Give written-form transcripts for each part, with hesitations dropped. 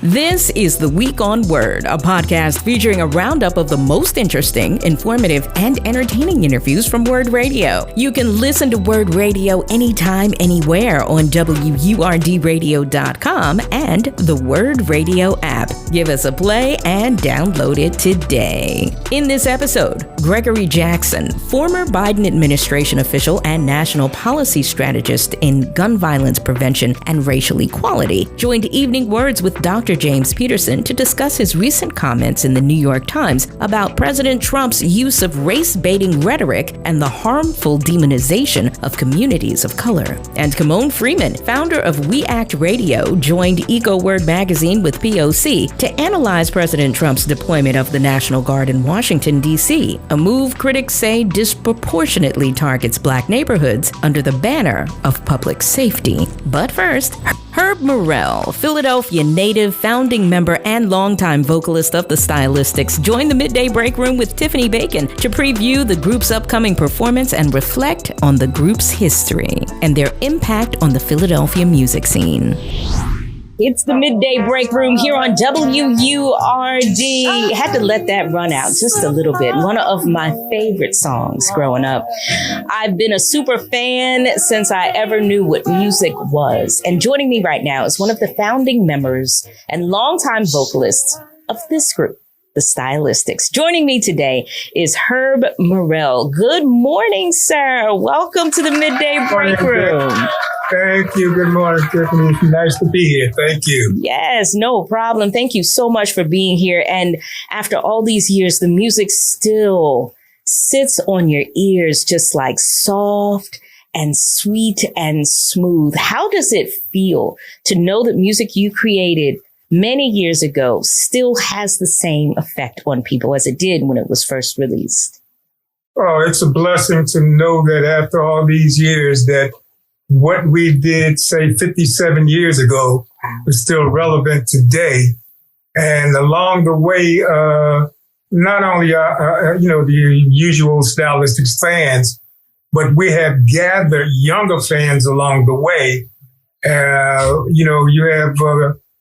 This is The Week on Word, a podcast featuring a roundup of the most interesting, informative, and entertaining interviews from Word Radio. You can listen to Word Radio anytime, anywhere on WURDradio.com and the Word Radio app. Give us a play and download it today. In this episode, Gregory Jackson, former Biden administration official and national policy strategist in gun violence prevention and racial equality, joined Evening WURDs with Dr. James Peterson to discuss his recent comments in the New York Times about President Trump's use of race-baiting rhetoric and the harmful demonization of communities of color. And Kymone Freeman, founder of We Act Radio, joined ecoWURD magazine with P.O.C. to analyze President Trump's deployment of the National Guard in Washington, D.C., a move critics say disproportionately targets Black neighborhoods under the banner of public safety. But first, Murrell, Philadelphia native, founding member, and longtime vocalist of the Stylistics, joined the Midday Break Room with Tiffany Bacon to preview the group's upcoming performance and reflect on the group's history and their impact on the Philadelphia music scene. It's the Midday Break Room here on WURD. Had to let that run out just a little bit. One of my favorite songs growing up. I've been a super fan since I ever knew what music was. And joining me right now is one of the founding members and longtime vocalists of this group, the Stylistics. Joining me today is Murrell. Good morning, sir. Welcome to the Midday Break Room. Thank you. Good morning, Tiffany. Nice to be here. Thank you. Yes, no problem. Thank you so much for being here. And after all these years, the music still sits on your ears just like soft and sweet and smooth. How does it feel to know that music you created many years ago still has the same effect on people as it did when it was first released? Oh, it's a blessing to know that after all these years that what we did, say, 57 years ago is still relevant today. And along the way, not only, the usual Stylistics fans, but we have gathered younger fans along the way.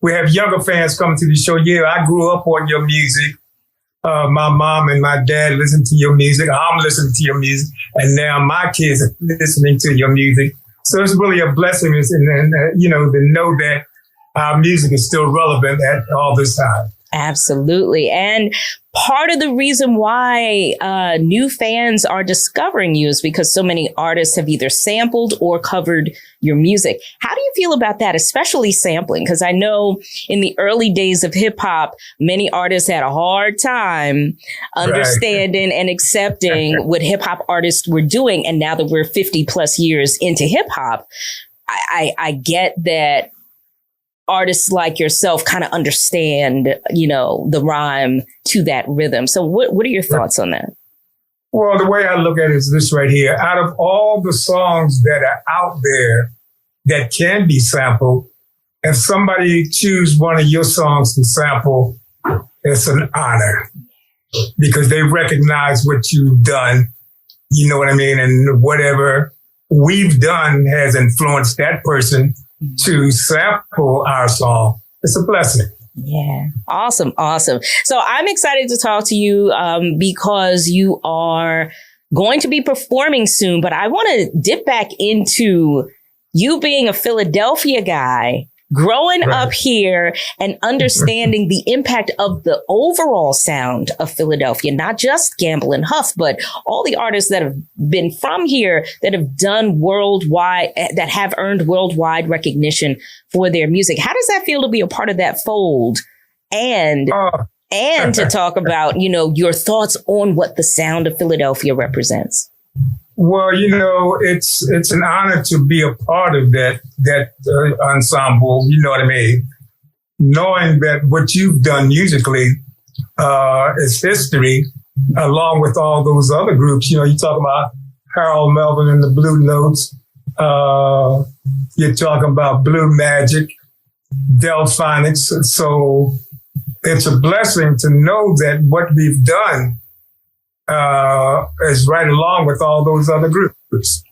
We have younger fans come to the show. Yeah, I grew up on your music. My mom and my dad listened to your music. I'm listening to your music. And now my kids are listening to your music. So it's really a blessing, to know that our music is still relevant at all this time. Absolutely. And part of the reason why new fans are discovering you is because so many artists have either sampled or covered your music. How do you feel about that, especially sampling? Because I know in the early days of hip hop, many artists had a hard time understanding and accepting what hip hop artists were doing. And now that we're 50 plus years into hip hop, I get that artists like yourself kind of understand, the rhyme to that rhythm. So what are your thoughts on that? Well, the way I look at it is this right here. Out of all the songs that are out there that can be sampled, if somebody choose one of your songs to sample, it's an honor because they recognize what you've done. You know what I mean? And whatever we've done has influenced that person to sample our song. It's a blessing. Yeah. Awesome. So I'm excited to talk to you because you are going to be performing soon, but I want to dip back into you being a Philadelphia guy, growing up here and understanding the impact of the overall sound of Philadelphia, not just Gamble and Huff, but all the artists that have been from here that have done worldwide, that have earned worldwide recognition for their music. How does that feel to be a part of that fold and to talk about, your thoughts on what the sound of Philadelphia represents? Well, it's an honor to be a part of that ensemble. You know what I mean? Knowing that what you've done musically is history, along with all those other groups. You talk about Harold Melvin and the Blue Notes. You're talking about Blue Magic, Delphonics. So it's a blessing to know that what we've done is right along with all those other groups.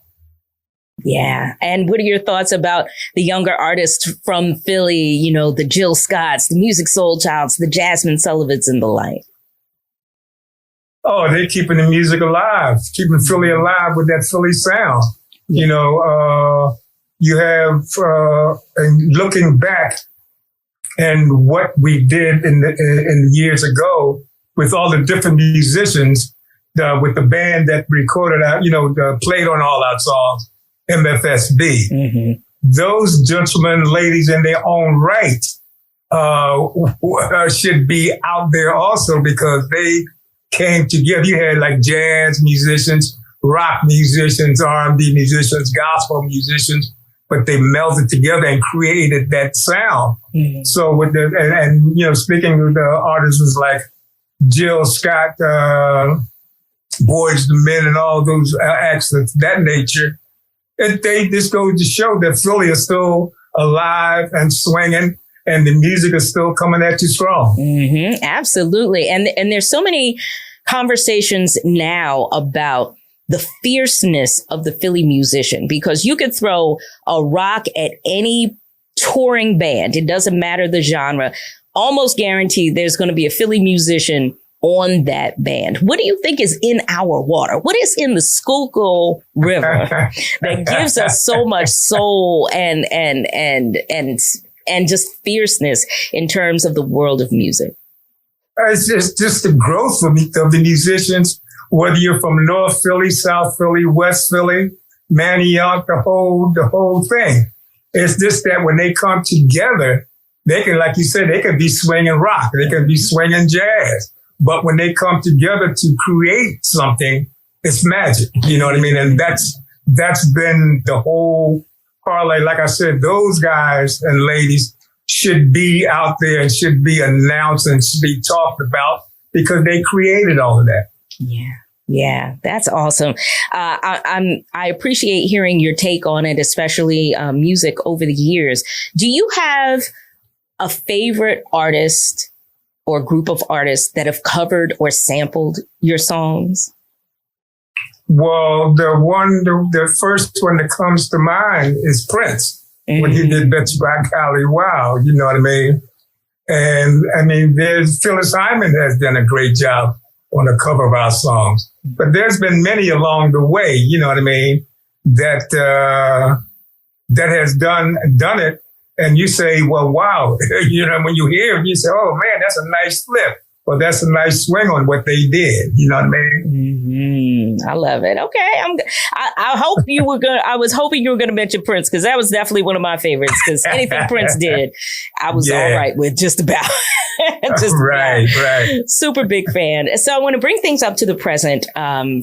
Yeah. And what are your thoughts about the younger artists from Philly, you know, the Jill Scotts, the Music Soul Childs, the Jasmine Sullivans and the like? Oh, they're keeping the music alive, keeping Philly alive with that Philly sound. Yeah. You know, you have, and looking back and what we did in years ago with all the different musicians, with the band that recorded out, you know, played on all our songs, MFSB. Mm-hmm. Those gentlemen, ladies in their own right, should be out there also because they came together. You had like jazz musicians, rock musicians, R&B musicians, gospel musicians, but they melded together and created that sound. Mm-hmm. So with and you know, speaking with the artists like Jill Scott, Boys the Men, and all those acts of that nature, this goes to show that Philly is still alive and swinging, and the music is still coming at you strong. Mm-hmm, absolutely. And there's so many conversations now about the fierceness of the Philly musician, because you could throw a rock at any touring band. It doesn't matter the genre. Almost guaranteed there's going to be a Philly musician on that band. What do you think is in our water? What is in the Schuylkill River that gives us so much soul and just fierceness in terms of the world of music? It's just the growth of the musicians, whether you're from North Philly, South Philly, West Philly, Manioc, the whole thing. It's just that when they come together, they can, like you said, they can be swinging rock, they can be swinging jazz. But when they come together to create something, it's magic. You know what I mean? And that's been the whole parlay. Like I said, those guys and ladies should be out there and should be announced and should be talked about because they created all of that. Yeah. Yeah, that's awesome. I appreciate hearing your take on it, especially music over the years. Do you have a favorite artist or group of artists that have covered or sampled your songs? Well, the first one that comes to mind is Prince, mm-hmm. when he did Betcha by Golly. Wow, you know what I mean? And I mean, there's Phyllis Hyman has done a great job on the cover of our songs. But there's been many along the way, you know what I mean, that has done it. And you say, well, wow, you know, when you hear it, you say, oh man, that's a nice flip. Well, that's a nice swing on what they did. You know what I mean? Mm-hmm. I love it. Okay. I hope you were going I was hoping you were going to mention Prince, because that was definitely one of my favorites, because anything Prince did, I was all right with just about. Right. Super big fan. So I want to bring things up to the present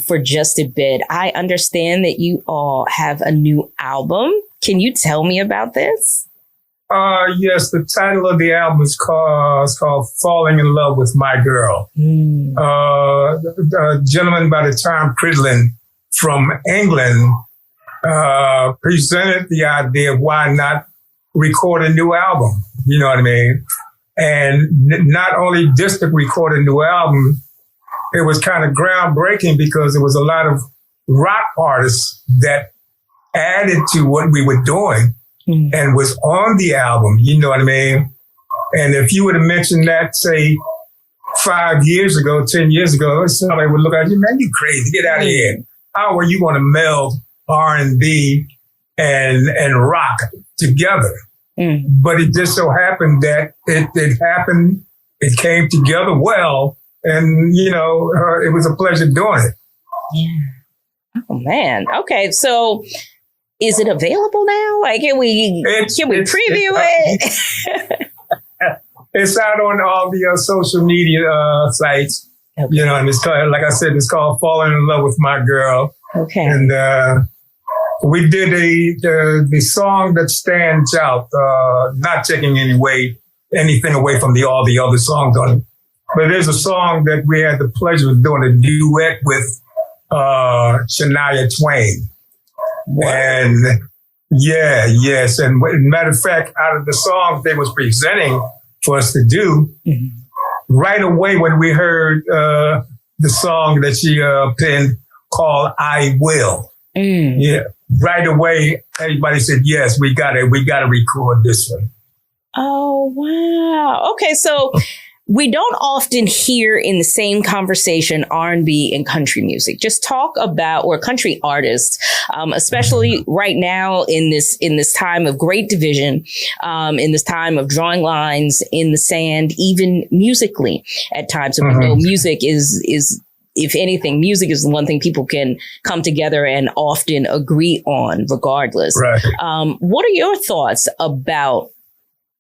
for just a bit. I understand that you all have a new album. Can you tell me about this? Yes, the title of the album is called Falling in Love with My Girl. A gentleman by the time Cridlin from England presented the idea of why not record a new album. You know what I mean? And not only just to record a new album, it was kind of groundbreaking because there was a lot of rock artists that added to what we were doing. Mm-hmm. And was on the album, you know what I mean? And if you would have mentioned that, say, 5 years ago, 10 years ago, somebody would look at you, man, you crazy, get out of here. How are you going to meld R&B and rock together? Mm. But it just so happened that it happened, it came together well, and, you know, it was a pleasure doing it. Yeah. Oh, man. Okay, so is it available now? Like, can we preview it? It's out on all the social media sites. Okay. You know, and it's called, like I said, it's called Falling in Love with My Girl. Okay. And we did the song that stands out, not taking anything away from all the other songs on it. But there's a song that we had the pleasure of doing a duet with Shania Twain. What? And yes. And matter of fact, out of the songs they was presenting for us to do, mm-hmm. right away when we heard the song that she penned called I Will. Mm. Yeah. right away, everybody said, yes, we got to record this one. Oh, wow. Okay. So we don't often hear in the same conversation R&B and country music. Just talk about, or country artists, especially right now in this time of great division, in this time of drawing lines in the sand, even musically at times. And we know music is, if anything, music is the one thing people can come together and often agree on regardless. Right. What are your thoughts about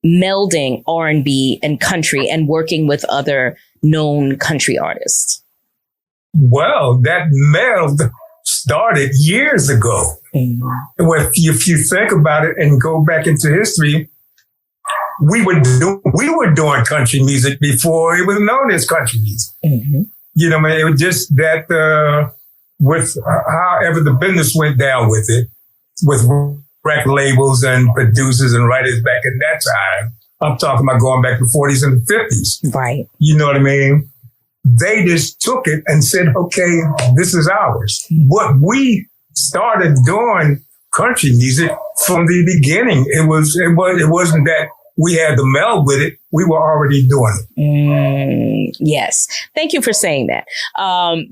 melding R&B and country and working with other known country artists? Well, that meld started years ago. If you think about it and go back into history, we were doing country music before it was known as country music. You know, man, it was just that with however the business went down with it, with record labels and producers and writers back in that time. I'm talking about going back to the 40s and the 50s. Right. You know what I mean? They just took it and said, okay, this is ours. What we started doing country music from the beginning. It wasn't that we had the meld with it. We were already doing it. Yes. Thank you for saying that. Thank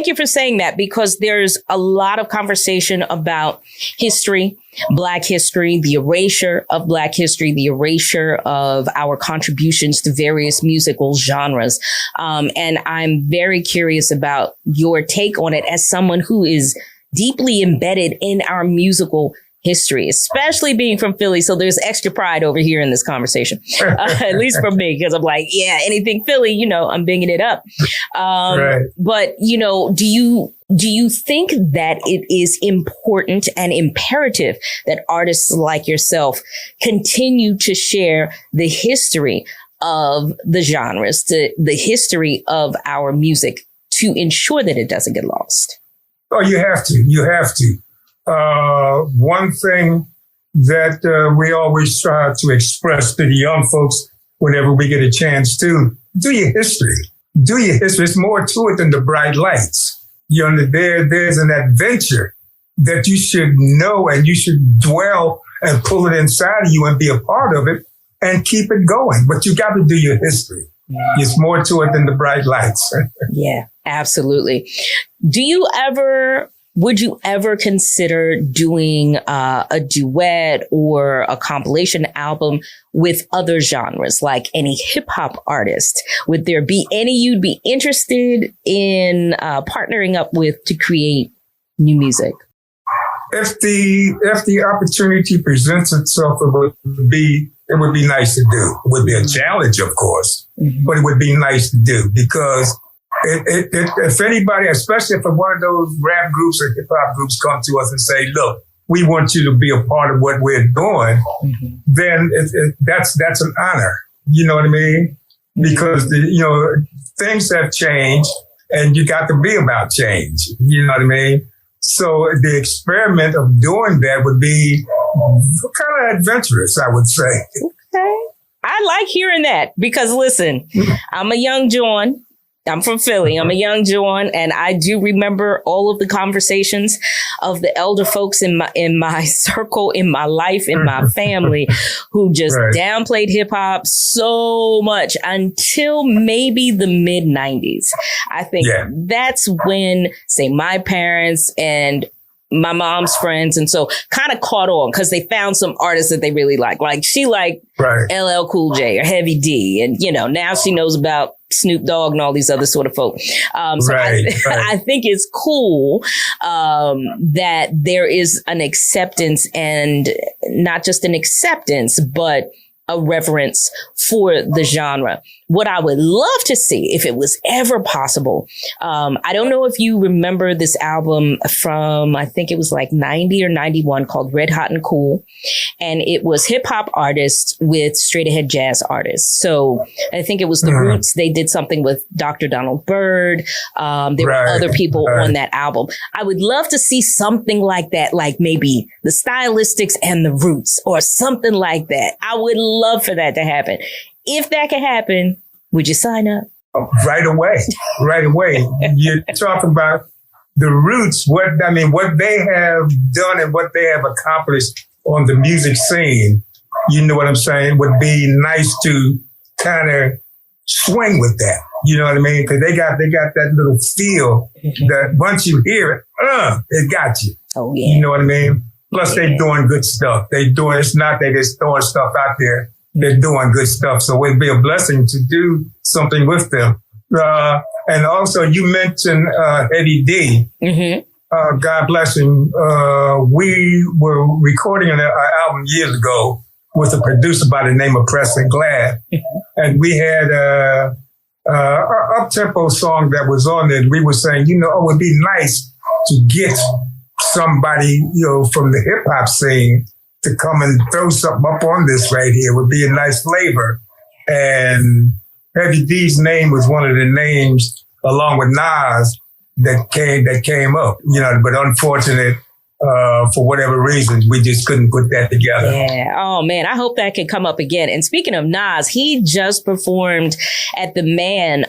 you for saying that, because there's a lot of conversation about history, Black history, the erasure of Black history, the erasure of our contributions to various musical genres. And I'm very curious about your take on it as someone who is deeply embedded in our musical history, especially being from Philly. So there's extra pride over here in this conversation, at least for me, because I'm like, yeah, anything Philly, I'm binging it up. Right. But, do you think that it is important and imperative that artists like yourself continue to share the history of the genres, the history of our music, to ensure that it doesn't get lost? Oh, you have to. You have to. One thing that we always try to express to the young folks whenever we get a chance to, do your history. Do your history. It's more to it than the bright lights. There's an adventure that you should know, and you should dwell and pull it inside of you and be a part of it and keep it going. But you got to do your history. Yeah. It's more to it than the bright lights. Yeah, absolutely. Would you ever consider doing a duet or a compilation album with other genres, like any hip hop artist? Would there be any you'd be interested in partnering up with to create new music? If the opportunity presents itself, it would be nice to do. It would be a challenge, of course, but it would be nice to do, because if anybody, especially if one of those rap groups or hip hop groups come to us and say, look, we want you to be a part of what we're doing, then that's an honor. You know what I mean? Because things have changed, and you got to be about change. You know what I mean? So the experiment of doing that would be kind of adventurous, I would say. Okay. I like hearing that, because listen, I'm a young John. I'm from Philly. I'm a young John, and I do remember all of the conversations of the elder folks in my circle, in my life, in my family, who just downplayed hip hop so much until maybe the mid 90s. I think that's when, say, my parents and my mom's friends, and so kind of caught on, because they found some artists that they really like. Like, she liked LL Cool J or Heavy D, and now she knows about Snoop Dogg and all these other sort of folk. I think it's cool that there is an acceptance, and not just an acceptance, but a reverence for the genre. What I would love to see, if it was ever possible, I don't know if you remember this album from, I think it was like 90 or 91, called Red Hot and Cool. And it was hip hop artists with straight ahead jazz artists. So I think it was the Roots. They did something with Dr. Donald Byrd. There were other people on that album. I would love to see something like that, like maybe the Stylistics and the Roots, or something like that. I would love for that to happen. If that could happen, would you sign up? Right away. Right away. You're talking about the roots, what they have done and what they have accomplished on the music scene, you know what I'm saying, would be nice to kind of swing with that. You know what I mean? Because they got that little feel that once you hear it, it got you. Oh yeah. You know what I mean? Plus they doing good stuff. It's not they just throwing stuff out there. They're doing good stuff. So it'd be a blessing to do something with them. And also you mentioned Eddie D. Mm-hmm. God bless him. We were recording an album years ago with a producer by the name of Preston Glad. And we had a up-tempo song that was on there. We were saying, it would be nice to get somebody, from the hip-hop scene to come and throw something up on this right here. It would be a nice flavor. And Heavy D's name was one of the names, along with Nas, that came up, but unfortunate, for whatever reasons, we just couldn't put that together. Yeah. Oh, man. I hope that can come up again. And speaking of Nas, he just performed at the Man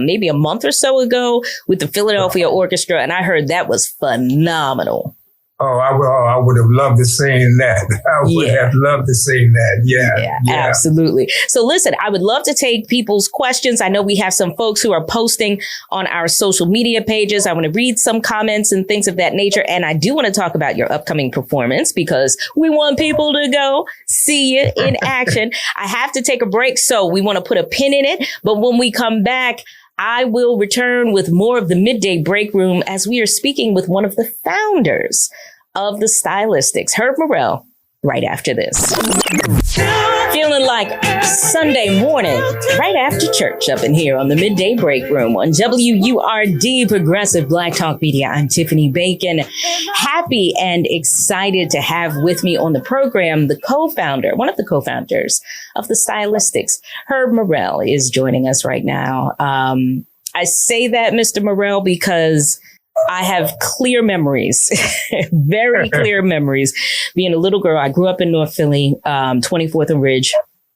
maybe a month or so ago with the Philadelphia Orchestra. And I heard that was phenomenal. Oh, I would have loved to sing that. I would have loved to sing that. Yeah, absolutely. So listen, I would love to take people's questions. I know we have some folks who are posting on our social media pages. I want to read some comments and things of that nature. And I do want to talk about your upcoming performance because we want people to go see you in action. I have to take a break, so we want to put a pin in it. But when we come back, I will return with more of the Midday Break Room as we are speaking with one of the founders of the Stylistics, Herb Murrell, right after this. Feeling like Sunday morning, right after church up in here on the Midday Break Room on WURD, Progressive Black Talk Media. I'm Tiffany Bacon. Happy and excited to have with me on the program the one of the co-founders of the Stylistics. Herb Murrell is joining us right now. I say that, Mr. Murrell, because I have clear memories, very clear memories. Being a little girl, I grew up in North Philly, 24th and Ridge,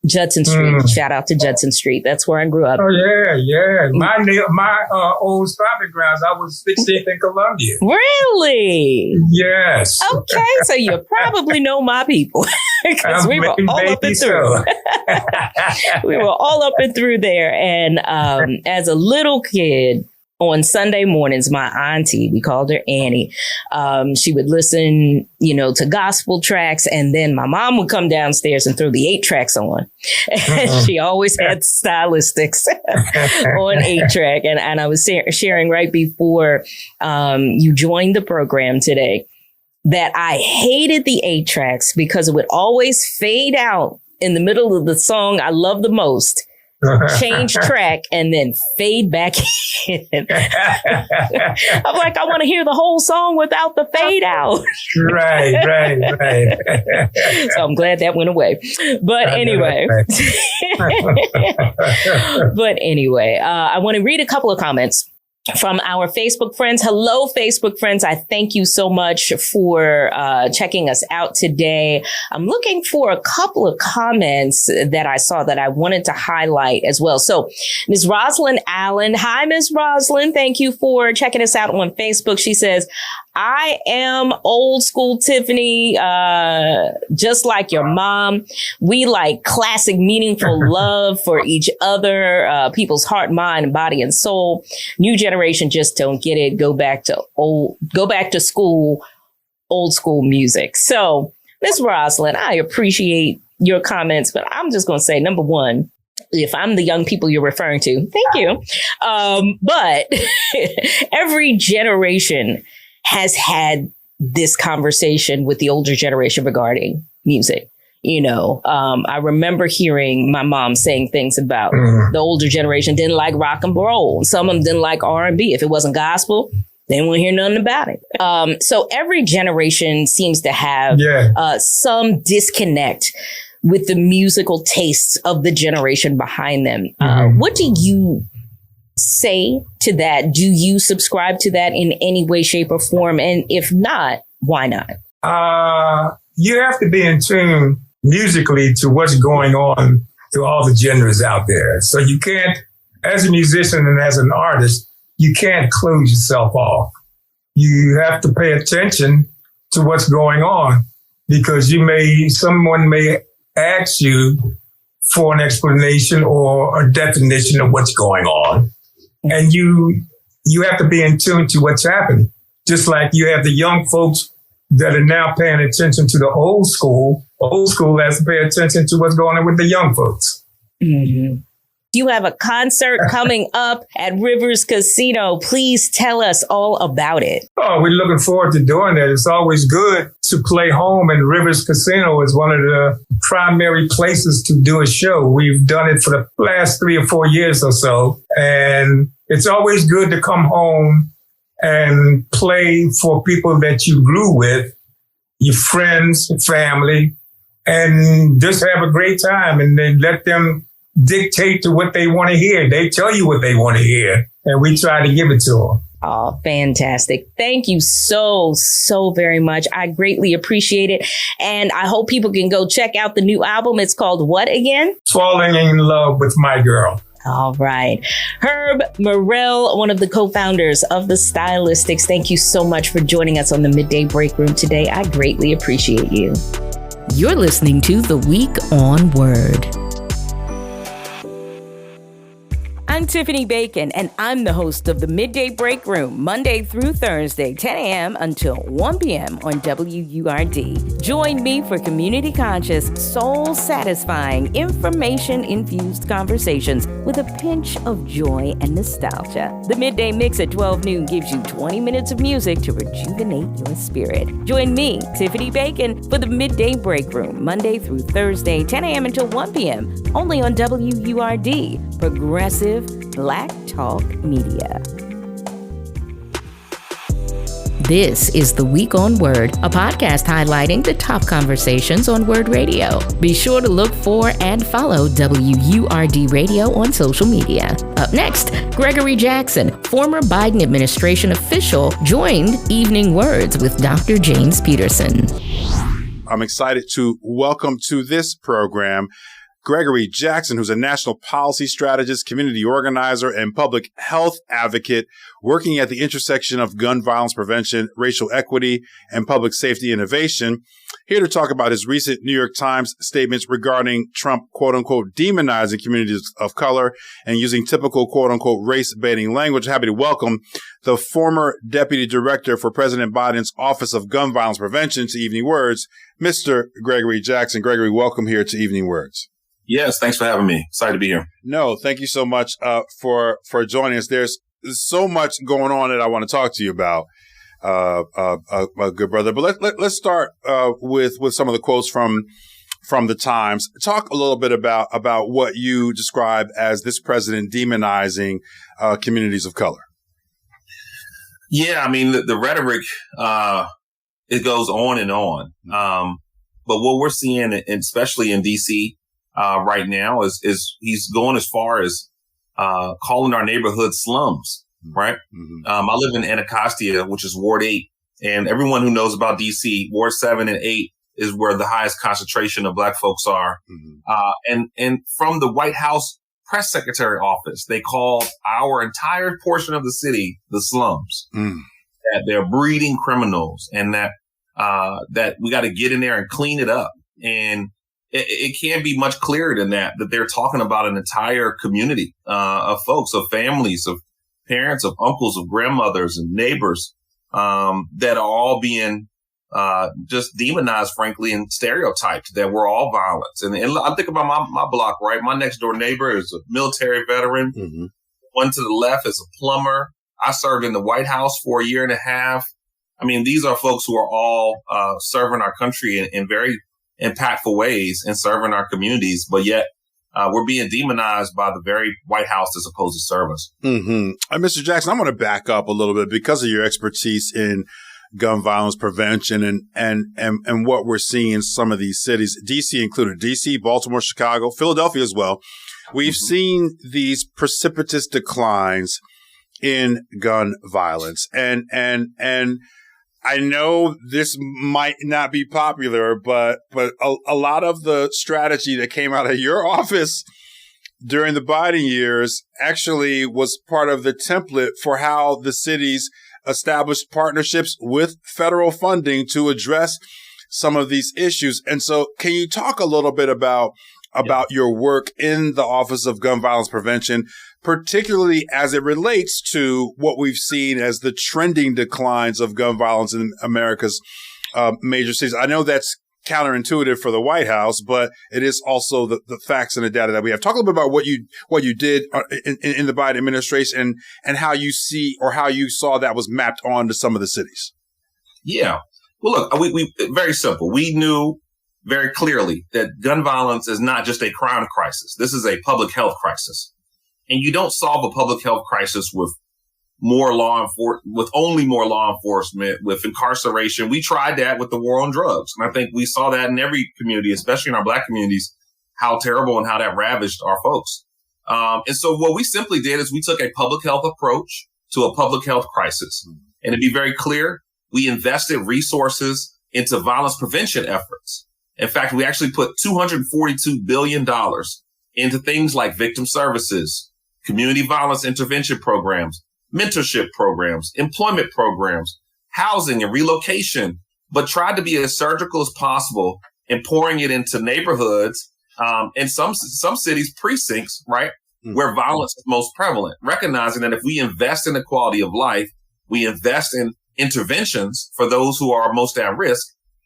Judson Street. Shout out to Judson Street. That's where I grew up. Oh, yeah. My old stomping grounds, I was 16th in Columbia. Really? Yes. Okay, so you probably know my people. Because we were all up and through. We were all up and through there. And as a little kid, on Sunday mornings, my auntie, we called her Annie, she would listen, to gospel tracks. And then my mom would come downstairs and throw the 8 tracks on. And she always had Stylistics on 8-track. And I was sharing right before you joined the program today that I hated the 8 tracks because it would always fade out in the middle of the song I love the most. Change track and then fade back in. I'm like, I want to hear the whole song without the fade out. Right. So I'm glad that went away. But anyway, I want to read a couple of comments from our Facebook friends. Hello, Facebook friends. I thank you so much for checking us out today. I'm looking for a couple of comments that I saw that I wanted to highlight as well. So Ms. Rosalind Allen. Hi, Ms. Rosalind. Thank you for checking us out on Facebook. She says, I am old school Tiffany, just like your mom. We like classic, meaningful love for each other, people's heart, mind, body, and soul. New generation just don't get it. Go back to school, old school music. So, Ms. Rosalind, I appreciate your comments, but I'm just going to say, number one, if I'm the young people you're referring to, thank you. But every generation has had this conversation with the older generation regarding music. I remember hearing my mom saying things about the older generation didn't like rock and roll. Some of them didn't like R&B. If it wasn't gospel, they didn't want to hear nothing about it. So every generation seems to have some disconnect with the musical tastes of the generation behind them. What do you say to that? Do you subscribe to that in any way, shape, or form? And if not, why not? You have to be in tune musically to what's going on to all the genres out there. So you can't, as a musician and as an artist, you can't close yourself off. you have to pay attention to what's going on, because someone may ask you for an explanation or a definition of what's going on. And you have to be in tune to what's happening. Just like you have the young folks that are now paying attention to the old school. Old school has to pay attention to what's going on with the young folks. Mm-hmm. You have a concert coming up at Rivers Casino. Please tell us all about it. Oh, we're looking forward to doing that. It's always good to play home, and Rivers Casino is one of the primary places to do a show. We've done it for the last 3 or 4 years or so, and it's always good to come home and play for people that you grew with, your friends, family, and just have a great time, and then let them dictate to what they want to hear. They tell you what they want to hear, and we try to give it to them. Oh, fantastic. Thank you so very much. I greatly appreciate it. And I hope people can go check out the new album. It's called what again? Falling in Love with My Girl. All right. Herb Murrell, one of the co-founders of the Stylistics. Thank you so much for joining us on the Midday Break Room today. I greatly appreciate you. You're listening to The Week on Word. I'm Tiffany Bacon, and I'm the host of the Midday Break Room, Monday through Thursday, 10 a.m. until 1 p.m. on WURD. Join me for community-conscious, soul-satisfying, information-infused conversations with a pinch of joy and nostalgia. The Midday Mix at 12 noon gives you 20 minutes of music to rejuvenate your spirit. Join me, Tiffany Bacon, for the Midday Break Room, Monday through Thursday, 10 a.m. until 1 p.m., only on WURD, Progressive Black Talk Media. This is The Week on Word, a podcast highlighting the top conversations on Word Radio. Be sure to look for and follow WURD Radio on social media. Up next, Gregory Jackson, former Biden administration official, joined Evening WURDs with Dr. James Peterson. I'm excited to welcome to this program Gregory Jackson, who's a national policy strategist, community organizer, and public health advocate working at the intersection of gun violence prevention, racial equity, and public safety innovation. Here to talk about his recent New York Times statements regarding Trump, quote unquote, demonizing communities of color and using typical, quote unquote, race baiting language. Happy to welcome the former deputy director for President Biden's Office of Gun Violence Prevention to Evening WURDs, Mr. Gregory Jackson. Gregory, welcome here to Evening WURDs. Yes, thanks for having me. Excited to be here. No, thank you so much for joining us. There's so much going on that I want to talk to you about, my good brother. But let's start with some of the quotes from the Times. Talk a little bit about what you describe as this president demonizing communities of color. Yeah, I mean the rhetoric it goes on and on. But what we're seeing, especially in D.C. Right now, is he's going as far as calling our neighborhood slums, right? Mm-hmm. I live in Anacostia, which is Ward 8, and everyone who knows about D.C., Ward 7 and 8 is where the highest concentration of Black folks are. Mm-hmm. And from the White House press secretary office, they call our entire portion of the city the slums. That they're breeding criminals, and that we got to get in there and clean it up. And it can't be much clearer than that they're talking about an entire community of folks, of families, of parents, of uncles, of grandmothers and neighbors that are all being just demonized, frankly, and stereotyped that we're all violent. And I think about my block, right? My next door neighbor is a military veteran. Mm-hmm. One to the left is a plumber. I served in the White House for a year and a half. I mean, these are folks who are all serving our country in very impactful ways and serving our communities, but yet we're being demonized by the very White House that's supposed to serve us. Mm-hmm. Mr. Jackson, I'm going to back up a little bit because of your expertise in gun violence prevention and what we're seeing in some of these cities, D.C. included, D.C., Baltimore, Chicago, Philadelphia as well. We've seen these precipitous declines in gun violence, and I know this might not be popular, but a lot of the strategy that came out of your office during the Biden years actually was part of the template for how the cities established partnerships with federal funding to address some of these issues. And so can you talk a little bit about your work in the Office of Gun Violence Prevention, particularly as it relates to what we've seen as the trending declines of gun violence in America's major cities? I know that's counterintuitive for the White House, but it is also the facts and the data that we have. Talk a little bit about what you did in the Biden administration and how you see or how you saw that was mapped onto some of the cities. Yeah. Well, look, we very simple. We knew very clearly that gun violence is not just a crime crisis. This is a public health crisis. And you don't solve a public health crisis with only more law enforcement, with incarceration. We tried that with the war on drugs. And I think we saw that in every community, especially in our Black communities, how terrible and how that ravaged our folks. And so what we simply did is we took a public health approach to a public health crisis. And to be very clear, we invested resources into violence prevention efforts. In fact, we actually put $242 billion into things like victim services, community violence intervention programs, mentorship programs, employment programs, housing and relocation, but tried to be as surgical as possible in pouring it into neighborhoods, and some cities, precincts, right, where violence is most prevalent, recognizing that if we invest in the quality of life, we invest in interventions for those who are most at risk,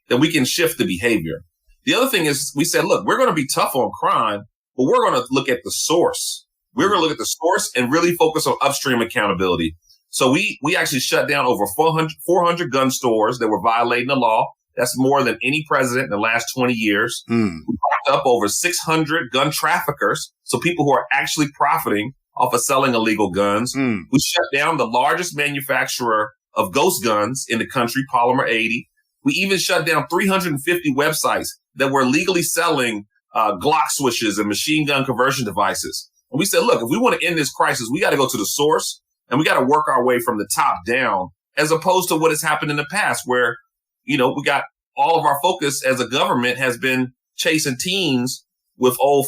then we can shift the behavior. The other thing is we said, look, we're going to be tough on crime, but we're going to look at the source. We're going to look at the source and really focus on upstream accountability. So we actually shut down over 400 gun stores that were violating the law. That's more than any president in the last 20 years. We locked up over 600 gun traffickers, so people who are actually profiting off of selling illegal guns. We shut down the largest manufacturer of ghost guns in the country, Polymer 80. We even shut down 350 websites that were legally selling Glock switches and machine gun conversion devices. And we said, look, if we want to end this crisis, we got to go to the source and we got to work our way from the top down, as opposed to what has happened in the past where, we got all of our focus as a government has been chasing teens with old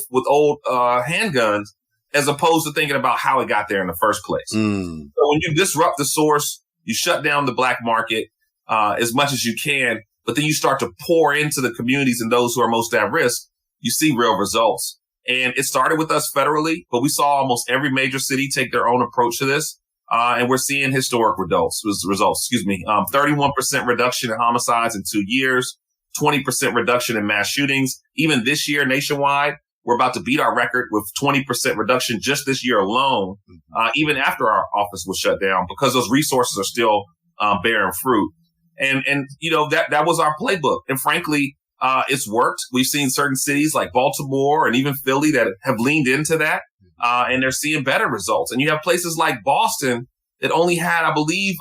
handguns, as opposed to thinking about how it got there in the first place. So when you disrupt the source, you shut down the black market as much as you can, but then you start to pour into the communities and those who are most at risk, you see real results. And it started with us federally, but we saw almost every major city take their own approach to this. And we're seeing historic results, 31% reduction in homicides in 2 years, 20% reduction in mass shootings. Even this year nationwide, we're about to beat our record with 20% reduction just this year alone, even after our office was shut down, because those resources are still bearing fruit. And that was our playbook. And frankly, it's worked. We've seen certain cities like Baltimore and even Philly that have leaned into that, and they're seeing better results. And you have places like Boston that only had, I believe,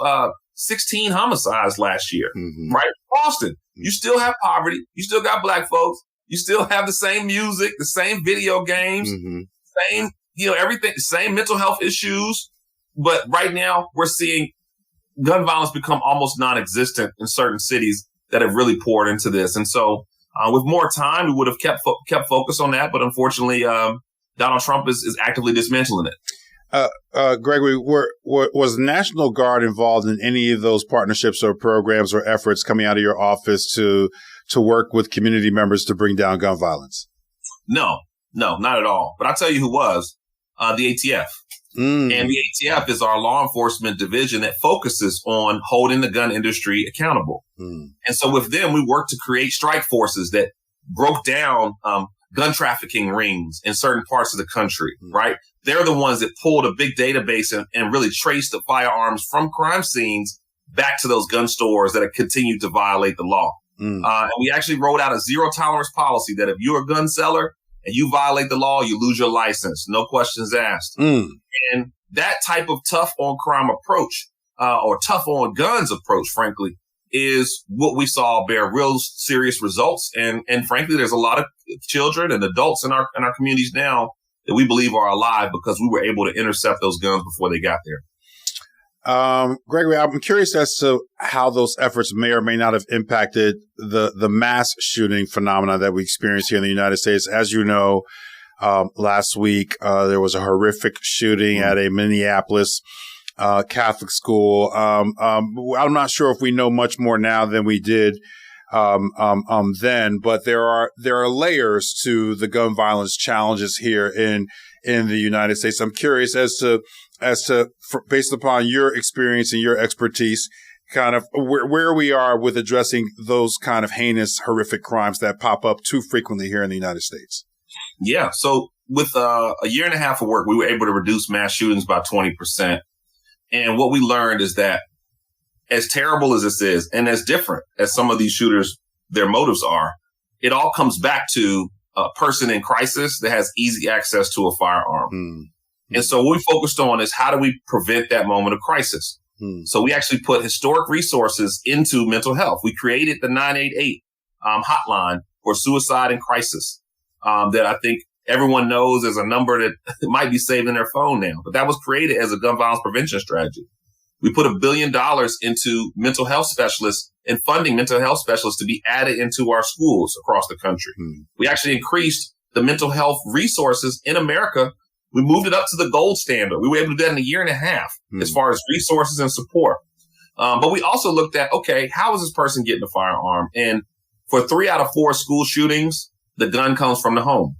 16 homicides last year, right? Boston, you still have poverty. You still got black folks. You still have the same music, the same video games, same, everything, the same mental health issues. But right now we're seeing gun violence become almost non-existent in certain cities that have really poured into this. And so with more time, we would have kept focus on that. But unfortunately, Donald Trump is actively dismantling it. Gregory, was the National Guard involved in any of those partnerships or programs or efforts coming out of your office to work with community members to bring down gun violence? No, not at all. But I'll tell you who was, the ATF. And the ATF is our law enforcement division that focuses on holding the gun industry accountable. And so with them, we worked to create strike forces that broke down gun trafficking rings in certain parts of the country, right? They're the ones that pulled a big database and really traced the firearms from crime scenes back to those gun stores that have continued to violate the law. And we actually wrote out a zero tolerance policy that if you're a gun seller and you violate the law, you lose your license. No questions asked. And that type of tough on crime approach, or tough on guns approach, frankly, is what we saw bear real serious results. And frankly, there's a lot of children and adults in our communities now that we believe are alive because we were able to intercept those guns before they got there. Gregory, I'm curious as to how those efforts may or may not have impacted the mass shooting phenomena that we experience here in the United States. As you know, last week, there was a horrific shooting at a Minneapolis Catholic school. I'm not sure if we know much more now than we did then, but there are layers to the gun violence challenges here in the United States. I'm curious as to based upon your experience and your expertise, kind of where we are with addressing those kind of heinous, horrific crimes that pop up too frequently here in the United States. Yeah. So with a year and a half of work, we were able to reduce mass shootings by 20%. And what we learned is that as terrible as this is, and as different as some of these shooters, their motives are, it all comes back to a person in crisis that has easy access to a firearm. Mm-hmm. And so what we focused on is how do we prevent that moment of crisis? Mm-hmm. So we actually put historic resources into mental health. We created the 988 hotline for suicide and crisis that I think everyone knows is a number that might be saved in their phone now. But that was created as a gun violence prevention strategy. We put $1 billion into mental health specialists and funding mental health specialists to be added into our schools across the country. Mm. We actually increased the mental health resources in America. We moved it up to the gold standard. We were able to do that in a year and a half as far as resources and support. But we also looked at, okay, how is this person getting a firearm? And for 3 out of 4 school shootings, the gun comes from the home,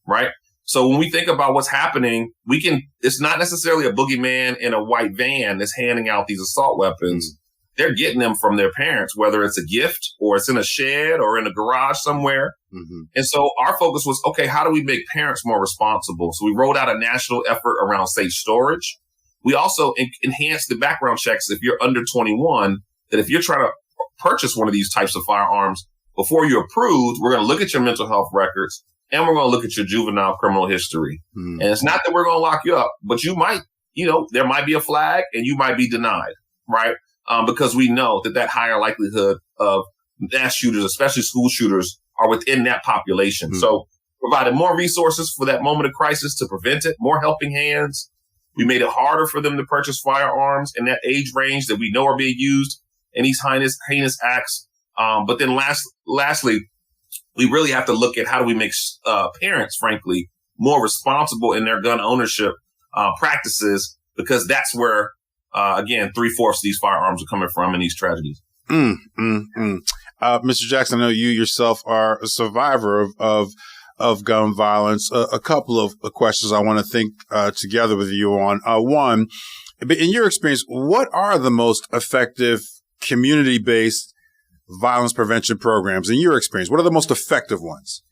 right? So when we think about what's happening, it's not necessarily a boogeyman in a white van that's handing out these assault weapons. Mm. They're getting them from their parents, whether it's a gift or it's in a shed or in a garage somewhere. Mm-hmm. And so our focus was, okay, how do we make parents more responsible? So we rolled out a national effort around safe storage. We also enhanced the background checks if you're under 21, that if you're trying to purchase one of these types of firearms, before you're approved, we're going to look at your mental health records. And we're going to look at your juvenile criminal history. Mm. And it's not that we're going to lock you up, but you might, there might be a flag and you might be denied, right? Because we know that higher likelihood of mass shooters, especially school shooters, are within that population. Mm. So provided more resources for that moment of crisis to prevent it, more helping hands. We made it harder for them to purchase firearms in that age range that we know are being used in these heinous acts. But then lastly, we really have to look at how do we make parents, frankly, more responsible in their gun ownership practices, because that's where, again, 3/4 of these firearms are coming from in these tragedies. Mr. Jackson, I know you yourself are a survivor of gun violence. A couple of questions I want to think together with you on. One, in your experience, what are the most effective community-based violence prevention programs in your experience? What are the most effective ones?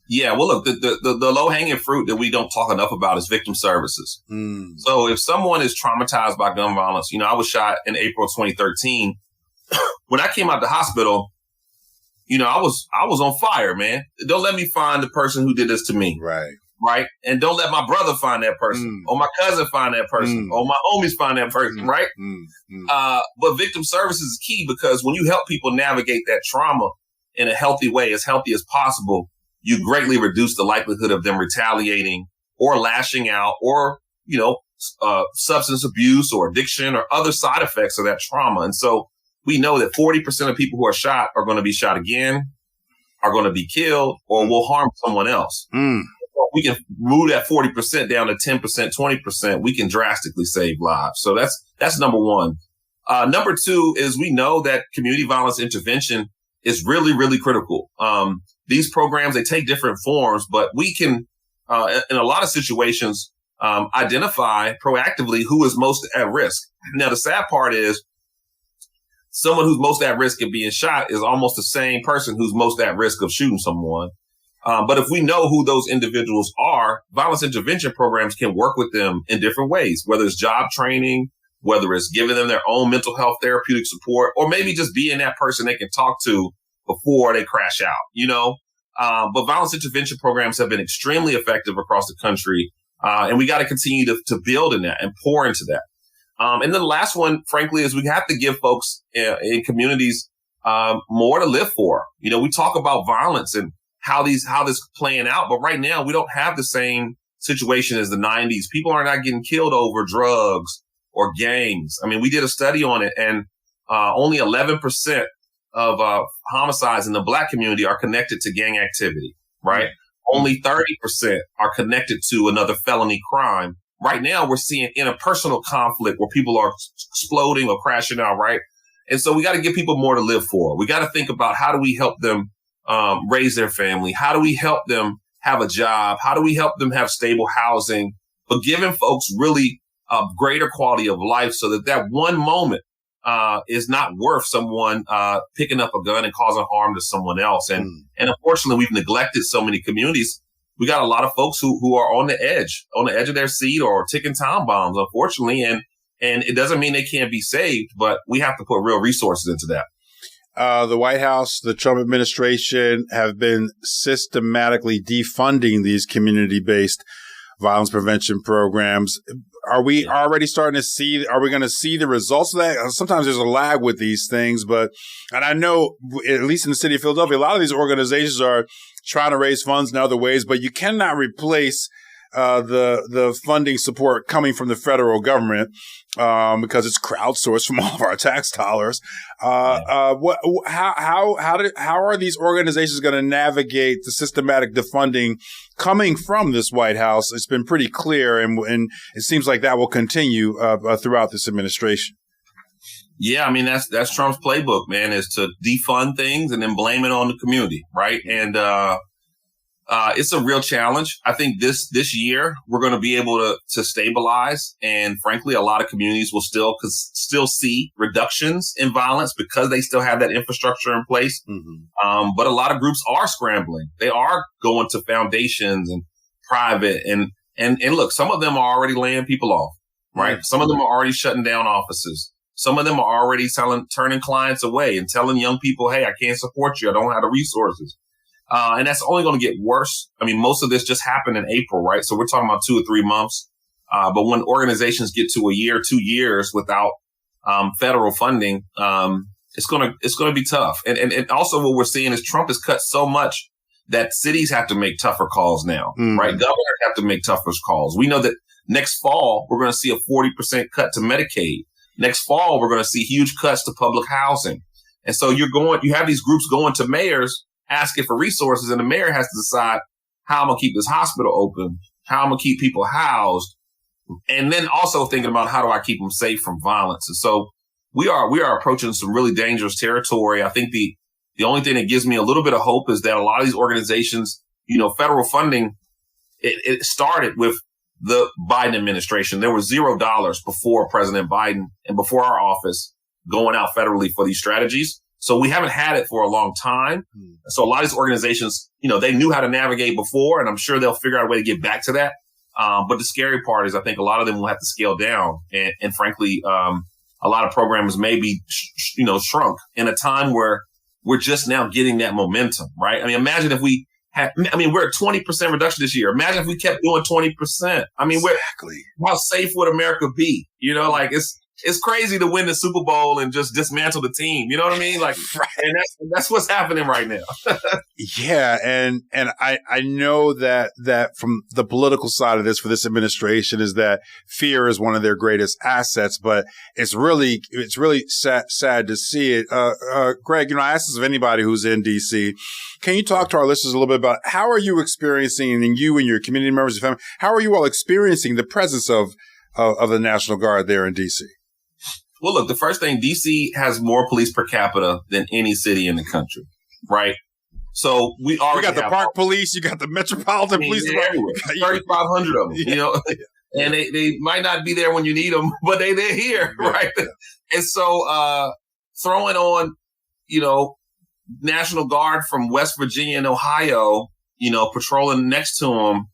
Yeah, well, look, the low-hanging fruit that we don't talk enough about is victim services. Mm. So if someone is traumatized by gun violence, I was shot in April 2013. When I came out the hospital, I was on fire, man. Don't let me find the person who did this to me. Right. And don't let my brother find that person or my cousin find that person or my homies find that person. Right. But victim services is key, because when you help people navigate that trauma in a healthy way, as healthy as possible, you greatly reduce the likelihood of them retaliating or lashing out or, substance abuse or addiction or other side effects of that trauma. And so we know that 40% of people who are shot are going to be shot again, are going to be killed, or will harm someone else. We can move that 40% down to 10%, 20%. We can drastically save lives. So that's number one. Number two is we know that community violence intervention is really, really critical. These programs, they take different forms, but we can, in a lot of situations, identify proactively who is most at risk. Now, the sad part is someone who's most at risk of being shot is almost the same person who's most at risk of shooting someone. But if we know who those individuals are, violence intervention programs can work with them in different ways, whether it's job training, whether it's giving them their own mental health therapeutic support, or maybe just being that person they can talk to before they crash out, But violence intervention programs have been extremely effective across the country. And we got to continue to build in that and pour into that. And then the last one, frankly, is we have to give folks in communities more to live for. We talk about violence and how this is playing out, but right now we don't have the same situation as the 90s. People are not getting killed over drugs or gangs. I mean, we did a study on it, and only 11% of homicides in the Black community are connected to gang activity, right? Mm-hmm. Only 30% are connected to another felony crime, right now we're seeing interpersonal conflict where people are exploding or crashing out, right? And so we got to give people more to live for. We got to think about how do we help them raise their family? How do we help them have a job? How do we help them have stable housing? But giving folks really a greater quality of life so that one moment is not worth someone picking up a gun and causing harm to someone else. And unfortunately, we've neglected so many communities. We got a lot of folks who are on the edge of their seat or ticking time bombs, unfortunately. And it doesn't mean they can't be saved, but we have to put real resources into that. The White House, the Trump administration have been systematically defunding these community-based violence prevention programs. Are we already starting to see, are we going to see the results of that? Sometimes there's a lag with these things, and I know, at least in the city of Philadelphia, a lot of these organizations are trying to raise funds in other ways, but you cannot replace the funding support coming from the federal government, because it's crowdsourced from all of our tax dollars. How are these organizations going to navigate the systematic defunding coming from this White House? It's been pretty clear, and it seems like that will continue throughout this administration. Yeah, I mean, that's Trump's playbook, man, is to defund things and then blame it on the community, right? And it's a real challenge. I think this year we're going to be able to stabilize, and frankly, a lot of communities will still see reductions in violence because they still have that infrastructure in place. Mm-hmm. But a lot of groups are scrambling. They are going to foundations and private, and look, some of them are already laying people off, right? Mm-hmm. Some of them are already shutting down offices. Some of them are already turning clients away and telling young people, "Hey, I can't support you. I don't have the resources." And that's only going to get worse. I mean, most of this just happened in April, right? So we're talking about 2 or 3 months. But when organizations get to a year, 2 years without federal funding, it's going to be tough. And also what we're seeing is Trump has cut so much that cities have to make tougher calls now, right? Governors have to make tougher calls. We know that next fall, we're going to see a 40% cut to Medicaid. Next fall, we're going to see huge cuts to public housing. And so you have these groups going to mayors asking for resources, and the mayor has to decide how I'm going to keep this hospital open, how I'm going to keep people housed, and then also thinking about how do I keep them safe from violence. And so we are approaching some really dangerous territory. I think the only thing that gives me a little bit of hope is that a lot of these organizations, federal funding, it started with the Biden administration. There was $0 before President Biden and before our office going out federally for these strategies. So we haven't had it for a long time. So a lot of these organizations, they knew how to navigate before, and I'm sure they'll figure out a way to get back to that. But the scary part is I think a lot of them will have to scale down. And frankly, a lot of programs may be, shrunk in a time where we're just now getting that momentum, right? I mean, imagine if we we're at 20% reduction this year. Imagine if we kept doing 20%. I mean, how safe would America be? It's crazy to win the Super Bowl and just dismantle the team. You know what I mean? Like, right. And that's what's happening right now. Yeah. And I know that from the political side of this for this administration is that fear is one of their greatest assets, but it's really sad to see it. Greg, I asked this of anybody who's in DC. Can you talk to our listeners a little bit about how are you experiencing, and you and your community members and family, how are you all experiencing the presence of the National Guard there in DC? Well, look, the first thing, DC has more police per capita than any city in the country, right? So we already got the park police, you got the Metropolitan Police Department, 3,500 of them, and they might not be there when you need them, but they're here, right? And so throwing on, National Guard from West Virginia and Ohio, patrolling next to them,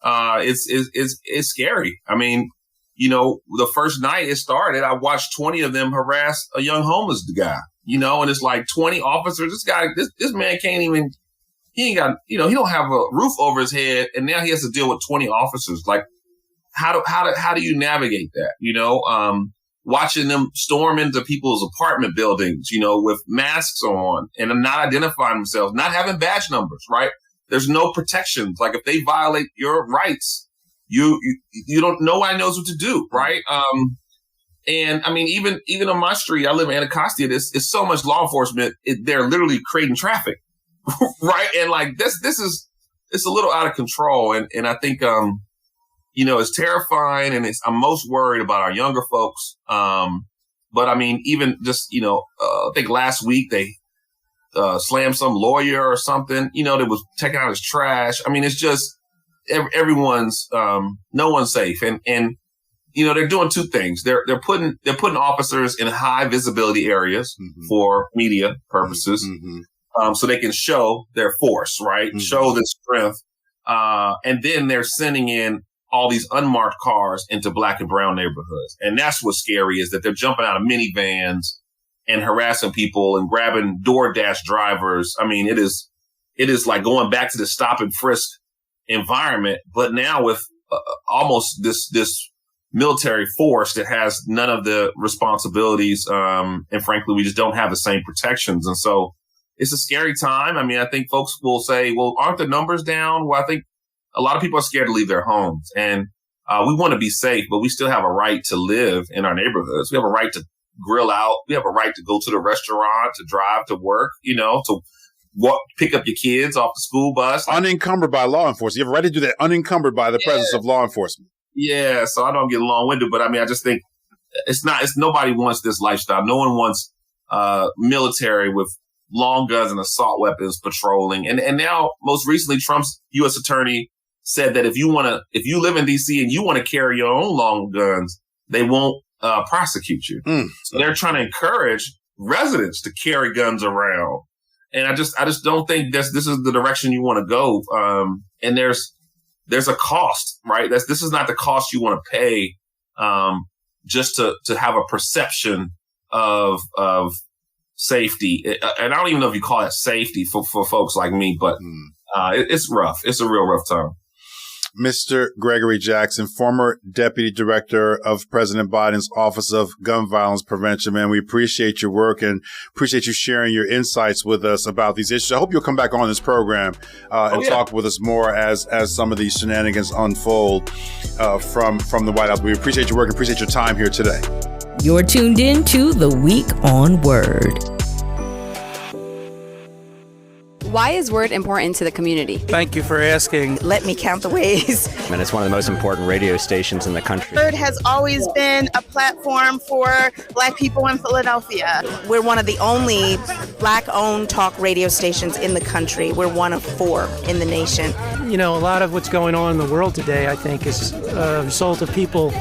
it's scary. I mean, the first night it started, I watched 20 of them harass a young homeless guy, and it's like 20 officers. This man can't even, he ain't got, he don't have a roof over his head. And now he has to deal with 20 officers. Like, how do you navigate that? Watching them storm into people's apartment buildings, with masks on and not identifying themselves, not having badge numbers, right? There's no protections. Like, if they violate your rights, you don't, nobody knows what to do, right? And I mean, even on my street, I live in Anacostia, it's so much law enforcement, they're literally creating traffic, right? And like, it's a little out of control. And I think, it's terrifying, and I'm most worried about our younger folks. But I mean, even just, I think last week they slammed some lawyer or something, that was taking out his trash. I mean, it's just everyone's, no one's safe. And they're doing two things. They're putting officers in high visibility areas for media purposes. So they can show their force, right? Show their strength. And then they're sending in all these unmarked cars into Black and brown neighborhoods. And that's what's scary, is that they're jumping out of minivans and harassing people and grabbing DoorDash drivers. I mean, it is like going back to the stop and frisk environment, but now with almost this military force that has none of the responsibilities. And frankly, we just don't have the same protections. And so it's a scary time. I mean, I think folks will say, well, aren't the numbers down? Well, I think a lot of people are scared to leave their homes, and we want to be safe, but we still have a right to live in our neighborhoods. We have a right to grill out. We have a right to go to the restaurant, to drive to work, to pick up your kids off the school bus. Unencumbered by law enforcement. You have a right to do that unencumbered by the presence of law enforcement. Yeah. So I don't get long-winded, but I mean, I just think nobody wants this lifestyle. No one wants military with long guns and assault weapons patrolling. And now, most recently, Trump's U.S. attorney said that if you live in D.C. and you want to carry your own long guns, they won't prosecute you. So they're trying to encourage residents to carry guns around. And I just don't think this is the direction you want to go. And there's a cost, right? This is not the cost you want to pay, just to have a perception of safety. And I don't even know if you call it safety for folks like me, but it's rough. It's a real rough time. Mr. Gregory Jackson, former Deputy Director of President Biden's Office of Gun Violence Prevention. Man, we appreciate your work and appreciate you sharing your insights with us about these issues. I hope you'll come back on this program and talk with us more as some of these shenanigans unfold from the White House. We appreciate your work and appreciate your time here today. You're tuned in to The Week on Word. Why is Word important to the community? Thank you for asking. Let me count the ways. And it's one of the most important radio stations in the country. Word has always been a platform for Black people in Philadelphia. We're one of the only Black-owned talk radio stations in the country. We're one of 4 in the nation. A lot of what's going on in the world today, I think, is a result of people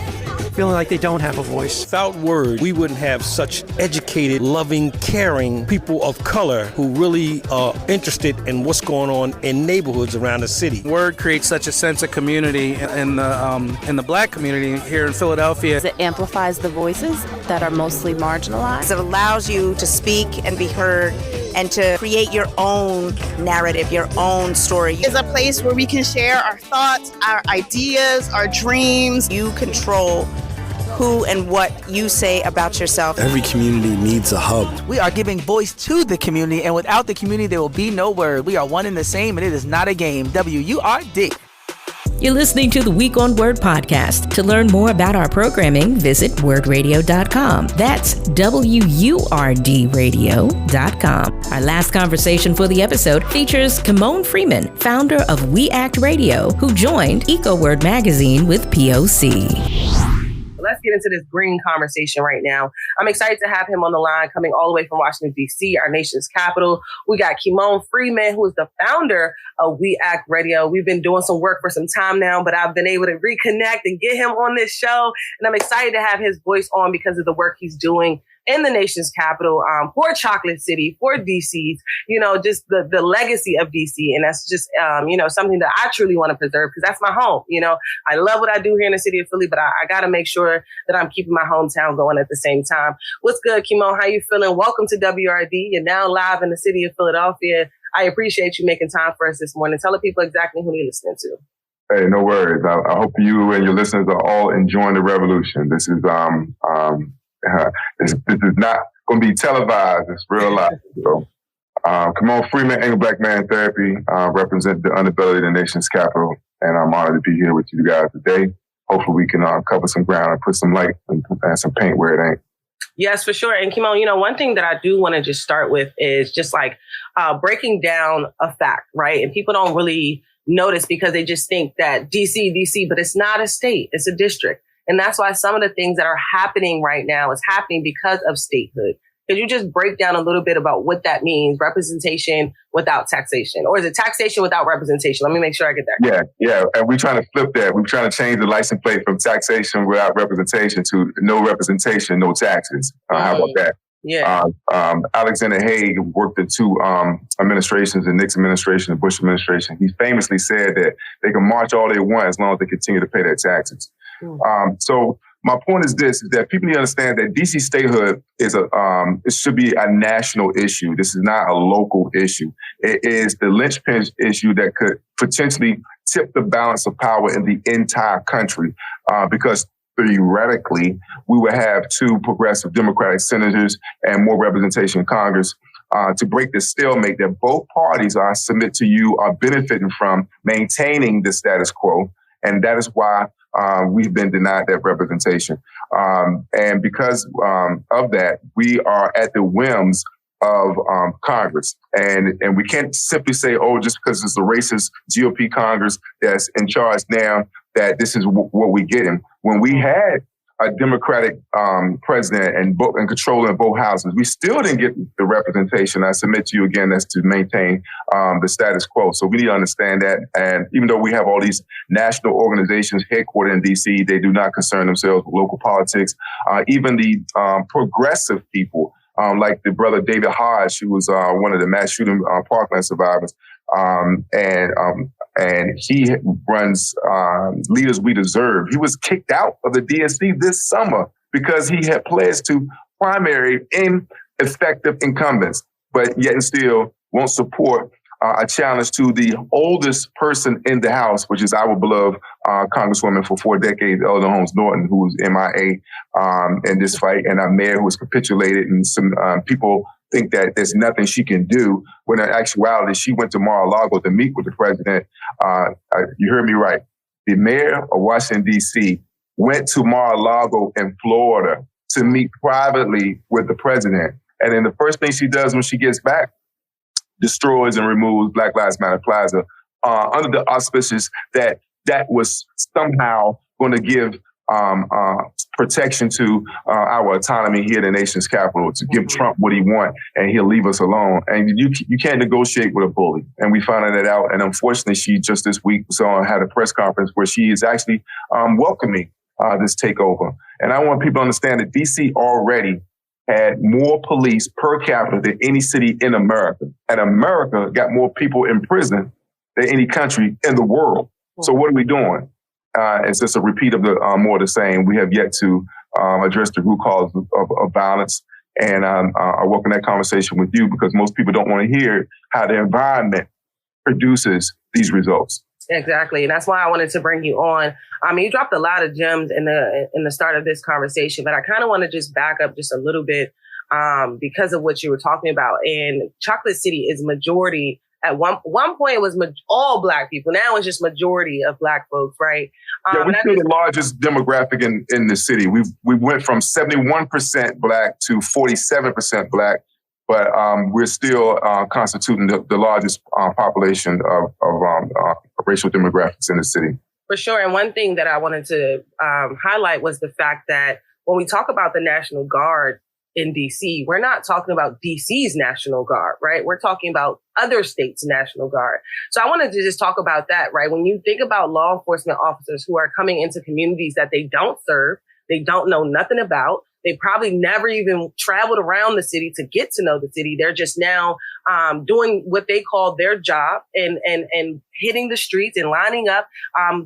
feeling like they don't have a voice. Without Word, we wouldn't have such educated, loving, caring people of color who really are interested in what's going on in neighborhoods around the city. Word creates such a sense of community in the Black community here in Philadelphia. It amplifies the voices that are mostly marginalized. It allows you to speak and be heard and to create your own narrative, your own story. It's a place where we can share our thoughts, our ideas, our dreams. You control who and what you say about yourself. Every community needs a hub. We are giving voice to the community, and without the community, there will be no word. We are one and the same, and it is not a game. WURD. You're listening to the Week on Word podcast. To learn more about our programming, visit wordradio.com. That's WURDradio.com. Our last conversation for the episode features Kymone Freeman, founder of We Act Radio, who joined ecoWURD magazine with P.O.C. Let's get into this green conversation right now. I'm excited to have him on the line, coming all the way from Washington, D.C., our nation's capital. We got Kymone Freeman, who is the founder of We Act Radio. We've been doing some work for some time now, but I've been able to reconnect and get him on this show. And I'm excited to have his voice on because of the work he's doing in the nation's capital, for Chocolate City, for DC's, just the legacy of DC. And that's just, something that I truly want to preserve because that's my home. I love what I do here in the city of Philly, but I got to make sure that I'm keeping my hometown going at the same time. What's good, Kymone? How you feeling? Welcome to WRD. You're now live in the city of Philadelphia. I appreciate you making time for us this morning. Tell the people exactly who you're listening to. Hey, no worries. I hope you and your listeners are all enjoying the revolution. This is this is not going to be televised. It's real life. So, Kymone Freeman, Anglo Black Man Therapy, represent the underbelly of the nation's capital, and I'm honored to be here with you guys today. Hopefully, we can cover some ground and put some light and some paint where it ain't. Yes, for sure. And Kymone, one thing that I do want to just start with is just like breaking down a fact, right? And people don't really notice because they just think that DC, but it's not a state, it's a district. And that's why some of the things that are happening right now is happening because of statehood. Could you just break down a little bit about what that means, representation without taxation? Or is it taxation without representation? Let me make sure I get that. Yeah. And we're trying to flip that. We're trying to change the license plate from taxation without representation to no representation, no taxes. How about that? Yeah. Alexander Haig worked in two administrations, the Nixon administration and Bush administration. He famously said that they can march all they want as long as they continue to pay their taxes. So my point is this, is that people need to understand that DC statehood is it should be a national issue. This is not a local issue. It is the linchpin issue that could potentially tip the balance of power in the entire country, because theoretically, we would have two progressive Democratic senators and more representation in Congress to break the stalemate that both parties, I submit to you, are benefiting from maintaining the status quo. And that is why we've been denied that representation. And because of that, we are at the whims of Congress. And we can't simply say, oh, just because it's a racist GOP Congress that's in charge now, that this is what we're getting. When we had a Democratic president and controlling both houses, we still didn't get the representation. I submit to you again, that's to maintain the status quo. So we need to understand that. And even though we have all these national organizations headquartered in D.C., they do not concern themselves with local politics. Even the progressive people, like the brother David Hodge, who was one of the mass shooting Parkland survivors, and he runs Leaders We Deserve. He was kicked out of the DNC this summer because he had pledged to primary ineffective incumbents, but yet and still won't support a challenge to the oldest person in the House, which is our beloved Congresswoman for 4 decades, Eleanor Holmes Norton, who was MIA in this fight, and our mayor who was capitulated, and some people think that there's nothing she can do, when in actuality, she went to Mar-a-Lago to meet with the president. You heard me right. The mayor of Washington, D.C. went to Mar-a-Lago in Florida to meet privately with the president. And then the first thing she does when she gets back, destroys and removes Black Lives Matter Plaza under the auspices that was somehow going to give protection to our autonomy here in the nation's capital, to give Trump what he wants, and he'll leave us alone. And you can't negotiate with a bully. And we found that out. And unfortunately, she just this week had a press conference where she is actually welcoming this takeover. And I want people to understand that D.C. already had more police per capita than any city in America. And America got more people in prison than any country in the world. So what are we doing? It's just a repeat of the more of the same. We have yet to address the root cause of violence. And I welcome that conversation with you, because most people don't want to hear how the environment produces these results. Exactly. And that's why I wanted to bring you on. You dropped a lot of gems in the start of this conversation, but I kind of want to just back up just a little bit because of what you were talking about. And Chocolate City is majority. At one point, it was all Black people. Now it's just majority of Black folks, right? Yeah, we're still the largest demographic in the city. We went from 71% Black to 47% Black, but we're still constituting the largest population of racial demographics in the city. For sure. And one thing that I wanted to highlight was the fact that when we talk about the National Guard in DC, we're not talking about DC's National Guard, right? We're talking about other states' National Guard. So I wanted to just talk about that, right? When you think about law enforcement officers who are coming into communities that they don't serve, they don't know nothing about, they probably never even traveled around the city to get to know the city. They're just now doing what they call their job and hitting the streets and lining up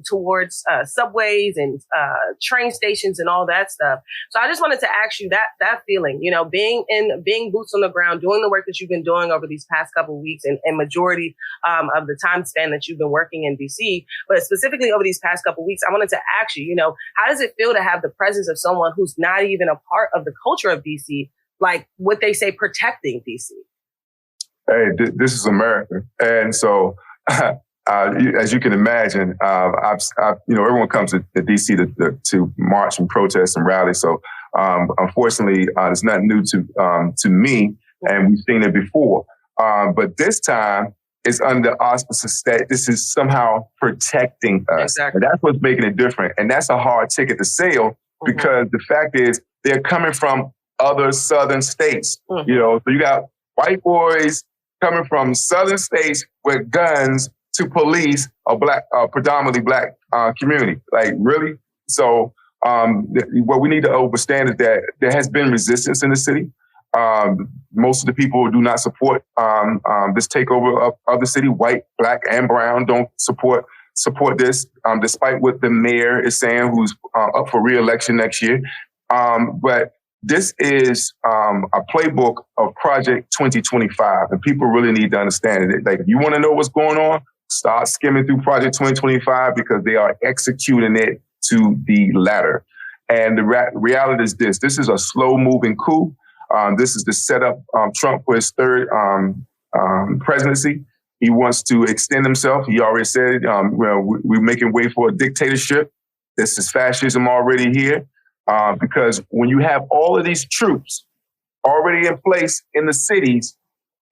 towards subways and train stations and all that stuff. So I just wanted to ask you that feeling, being boots on the ground, doing the work that you've been doing over these past couple of weeks and majority of the time span that you've been working in DC, but specifically over these past couple of weeks, I wanted to ask you, how does it feel to have the presence of someone who's not even a part of the culture of DC, like what they say, protecting DC? Hey, this is America. And so, as you can imagine, everyone comes to DC to march and protest and rally. So, unfortunately, it's not new to me, and we've seen it before. But this time, is under auspices that this is somehow protecting us. Exactly. And that's what's making it different. And that's a hard ticket to sell because the fact is they're coming from other southern states. You know, so you got white boys coming from southern states with guns to police a predominantly black community. Like, really? So what we need to understand is that there has been resistance in the city. Most of the people do not support this takeover of the city. White, black, and brown don't support this, despite what the mayor is saying, who's up for re-election next year. But this is a playbook of Project 2025, and people really need to understand it. Like, if you want to know what's going on, start skimming through Project 2025 because they are executing it to the letter. And the reality is this: this is a slow-moving coup. This is to set up Trump for his third presidency. He wants to extend himself. He already said, we're making way for a dictatorship. This is fascism already here. Because when you have all of these troops already in place in the cities,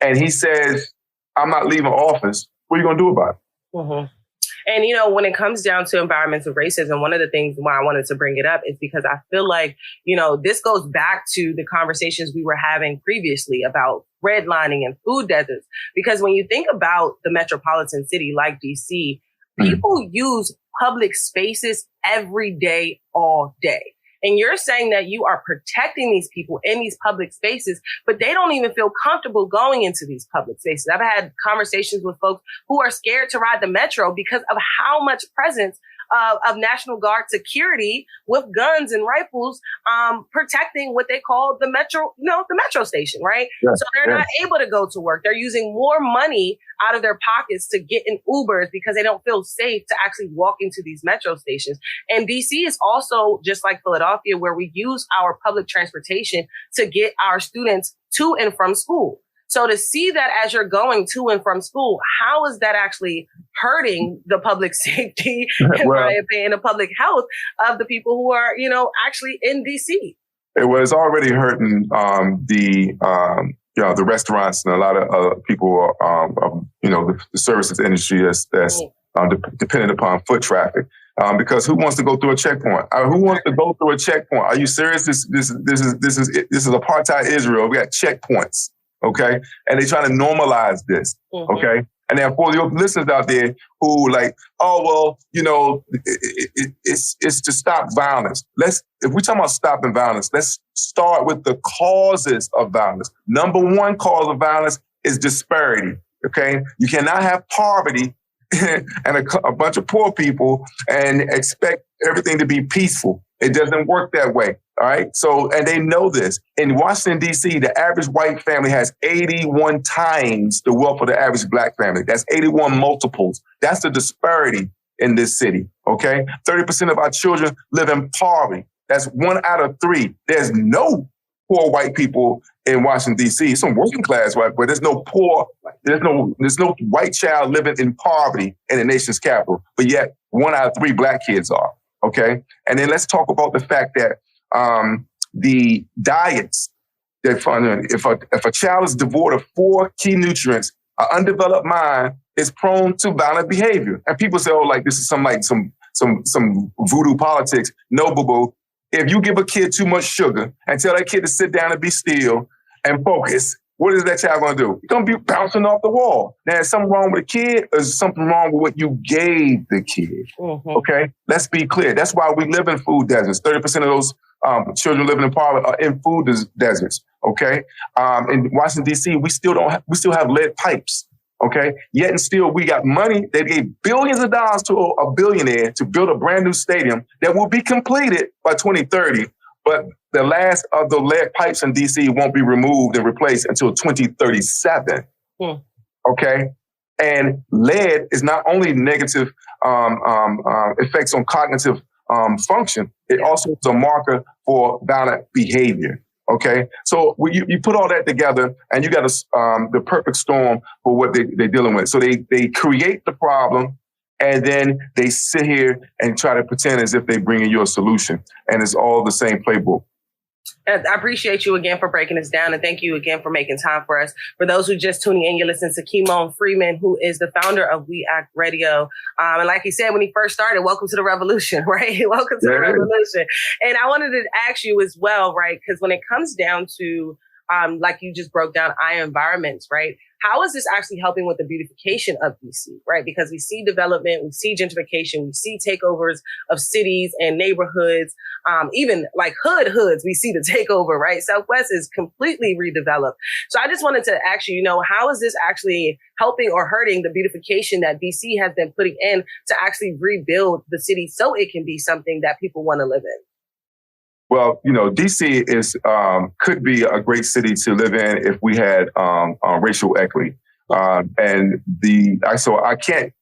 and he says, I'm not leaving office, what are you going to do about it? And, you know, when it comes down to environmental racism, one of the things why I wanted to bring it up is because I feel like, you know, this goes back to the conversations we were having previously about redlining and food deserts. Because when you think about the metropolitan city like DC, people use public spaces every day, all day. And you're saying that you are protecting these people in these public spaces, but they don't even feel comfortable going into these public spaces. I've had conversations with folks who are scared to ride the metro because of how much presence of National Guard security with guns and rifles, protecting what they call the metro, the metro station, right? Yes, so they're not able to go to work. They're using more money out of their pockets to get in Ubers because they don't feel safe to actually walk into these metro stations. And DC is also just like Philadelphia, where we use our public transportation to get our students to and from school. So to see that as you're going to and from school, how is that actually hurting the public safety, in my opinion, the public health of the people who are, actually in DC? It was already hurting the restaurants and a lot of people, the services industry that's dependent upon foot traffic. Because who wants to go through a checkpoint? Who wants to go through a checkpoint? Are you serious? This is apartheid Israel. We got checkpoints. Okay. And they're trying to normalize this. Okay. And then for your listeners out there who like, it's to stop violence. If we're talking about stopping violence, let's start with the causes of violence. Number one cause of violence is disparity. Okay. You cannot have poverty and a bunch of poor people and expect everything to be peaceful. It doesn't work that way. All right. So, and they know this. In Washington, D.C., the average white family has 81 times the wealth of the average black family. That's 81 multiples. That's the disparity in this city. OK, 30% of our children live in poverty. That's 1 out of 3. There's no poor white people in Washington, D.C. Some working class white, but there's no white child living in poverty in the nation's capital. But yet 1 out of 3 black kids are. OK, and then let's talk about the fact that the diets, if a child is devoid of 4 key nutrients, an undeveloped mind is prone to violent behavior. And people say, this is some voodoo politics. No, boo-boo. If you give a kid too much sugar and tell that kid to sit down and be still and focus, what is that child going to do? He's going to be bouncing off the wall. Now, is something wrong with the kid or is something wrong with what you gave the kid? Okay? Let's be clear. That's why we live in food deserts. 30% of those children living in poverty are in food deserts. Okay? In Washington, D.C., we still have lead pipes. Okay? Yet and still, we got money. They gave billions of dollars to a billionaire to build a brand new stadium that will be completed by 2030. But the last of the lead pipes in D.C. won't be removed and replaced until 2037. Okay? And lead is not only negative effects on cognitive function, it also is a marker for violent behavior. Okay? So you put all that together and you got the perfect storm for what they're dealing with. So they create the problem, and then they sit here and try to pretend as if they're bringing you a solution. And it's all the same playbook. I appreciate you again for breaking this down, and thank you again for making time for us. For those who just tuning in, you're listening to Kymone Freeman, who is the founder of We Act Radio. And like he said when he first started, welcome to the revolution, right? Welcome to the revolution. And I wanted to ask you as well, right? Because when it comes down to, like you just broke down, environments, right? How is this actually helping with the beautification of DC, right? Because we see development, we see gentrification, we see takeovers of cities and neighborhoods, even like hoods, we see the takeover, right? Southwest is completely redeveloped. So I just wanted to ask you, how is this actually helping or hurting the beautification that DC has been putting in to actually rebuild the city so it can be something that people want to live in? Well, DC could be a great city to live in if we had racial equity. So I can't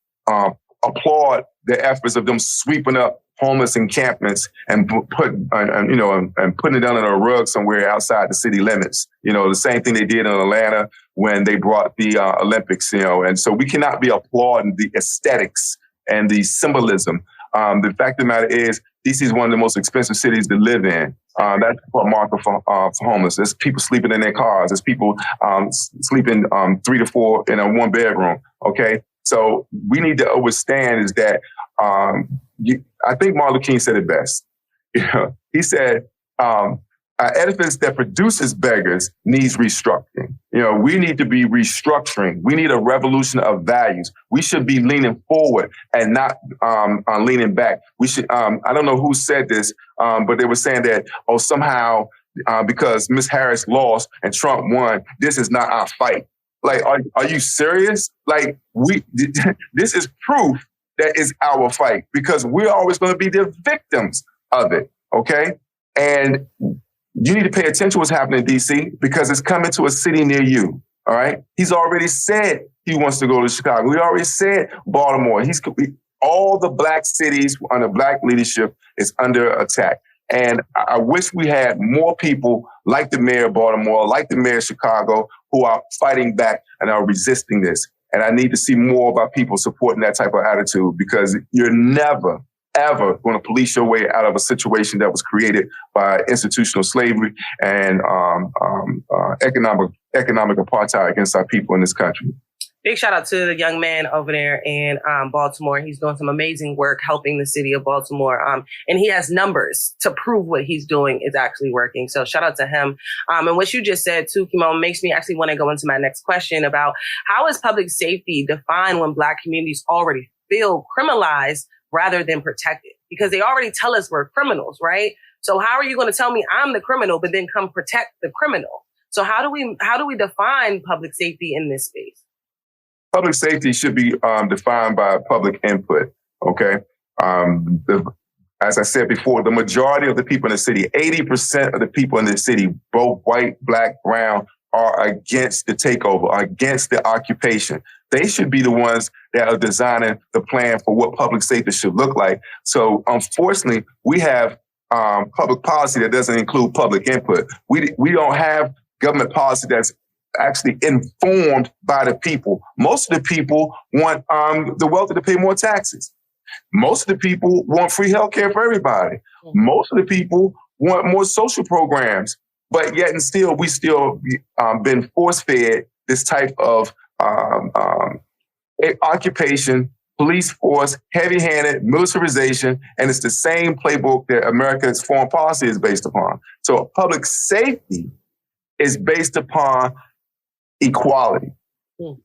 applaud the efforts of them sweeping up homeless encampments and putting it down on a rug somewhere outside the city limits. The same thing they did in Atlanta when they brought the Olympics. And so we cannot be applauding the aesthetics and the symbolism. The fact of the matter is, DC is one of the most expensive cities to live in. That's a marker for homeless. There's people sleeping in their cars. There's people sleeping 3 to 4 in a one bedroom. Okay, so we need to understand is that I think Martin Luther King said it best. He said, "An edifice that produces beggars needs restructuring." We need to be restructuring. We need a revolution of values. We should be leaning forward and not leaning back. We should. I don't know who said this, but they were saying that somehow because Ms. Harris lost and Trump won, this is not our fight. Like, are you serious? Like, this is proof that is our fight because we're always going to be the victims of it. Okay, and you need to pay attention to what's happening in D.C. because it's coming to a city near you, all right? He's already said he wants to go to Chicago. He already said Baltimore. All the black cities under black leadership is under attack. And I wish we had more people like the mayor of Baltimore, like the mayor of Chicago, who are fighting back and are resisting this. And I need to see more of our people supporting that type of attitude because you're never ever going to police your way out of a situation that was created by institutional slavery and economic apartheid against our people in this country. Big shout out to the young man over there in Baltimore. He's doing some amazing work helping the city of Baltimore. And he has numbers to prove what he's doing is actually working. So shout out to him. And what you just said too, Kymone, makes me actually want to go into my next question about how is public safety defined when Black communities already feel criminalized rather than protected, because they already tell us we're criminals, right? So how are you going to tell me I'm the criminal, but then come protect the criminal? So how do we define public safety in this space? Public safety should be defined by public input. Okay. As I said before, the majority of the people in the city, 80% of the people in the city, both white, black, brown, are against the takeover, against the occupation. They should be the ones that are designing the plan for what public safety should look like. So unfortunately, we have public policy that doesn't include public input. We don't have government policy that's actually informed by the people. Most of the people want the wealthy to pay more taxes. Most of the people want free healthcare for everybody. Most of the people want more social programs. But yet and still, we still been force-fed this type of occupation, police force, heavy-handed militarization, and it's the same playbook that America's foreign policy is based upon. So public safety is based upon equality,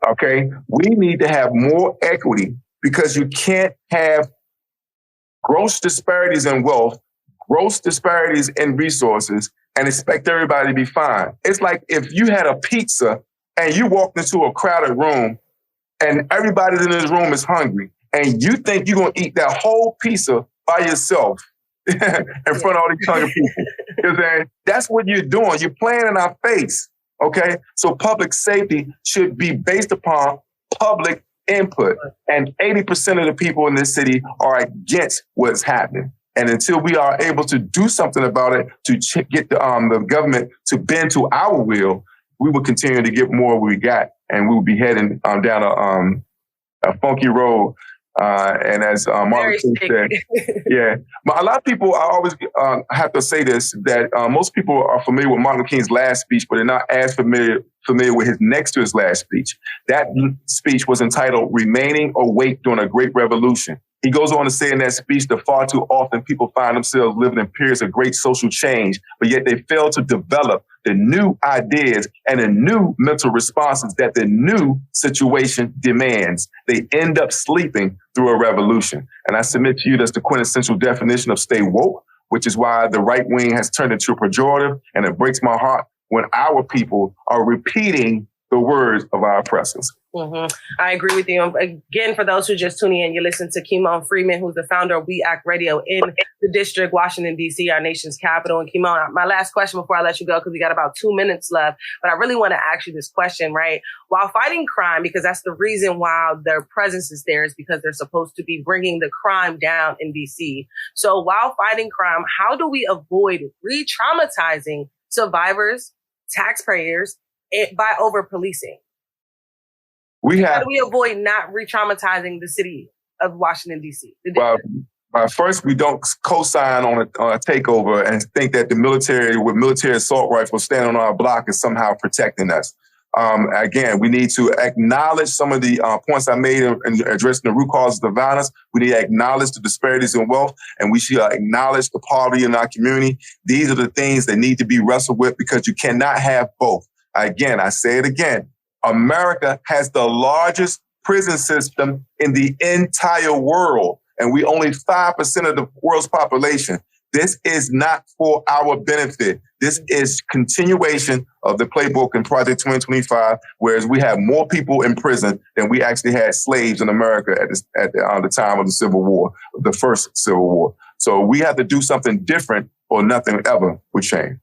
okay? We need to have more equity because you can't have gross disparities in wealth, gross disparities in resources, and expect everybody to be fine. It's like if you had a pizza and you walked into a crowded room and everybody in this room is hungry and you think you're going to eat that whole pizza by yourself in front of all these hungry people. Because that's what you're doing. You're playing in our face, okay? So public safety should be based upon public input. And 80% of the people in this city are against what's happening. And until we are able to do something about it, to get the government to bend to our will, we will continue to get more what we got. And we will be heading down a funky road And as Martin said, yeah, but a lot of people, I always have to say this, that most people are familiar with Martin Luther King's last speech, but they're not as familiar with his next to his last speech. That speech was entitled Remaining Awake During a Great Revolution. He goes on to say in that speech that far too often people find themselves living in periods of great social change, but yet they fail to develop the new ideas and the new mental responses that the new situation demands. They end up sleeping through a revolution. And I submit to you that's the quintessential definition of stay woke, which is why the right wing has turned into a pejorative, and it breaks my heart when our people are repeating the words of our oppressors. Mm-hmm. I agree with you. Again, for those who just tuning in, you listen to Kymone Freeman, who's the founder of We Act Radio in the district, Washington, D.C., our nation's capital. And Kymone, my last question before I let you go, because we got about 2 minutes left, but I really want to ask you this question, right? While fighting crime, because that's the reason why their presence is there, is because they're supposed to be bringing the crime down in D.C. So while fighting crime, how do we avoid re-traumatizing survivors, taxpayers, by over-policing? How do we avoid not re-traumatizing the city of Washington, D.C.? Well, first, we don't co-sign on a takeover and think that the military with military assault rifles standing on our block is somehow protecting us. Again, we need to acknowledge some of the points I made in addressing the root causes of violence. We need to acknowledge the disparities in wealth, and we should acknowledge the poverty in our community. These are the things that need to be wrestled with, because you cannot have both. Again, I say it again. America has the largest prison system in the entire world, and we only 5% of the world's population. This is not for our benefit. This is continuation of the playbook in Project 2025, whereas we have more people in prison than we actually had slaves in America at the time of the Civil War, the first Civil War. So we have to do something different, or nothing ever would change.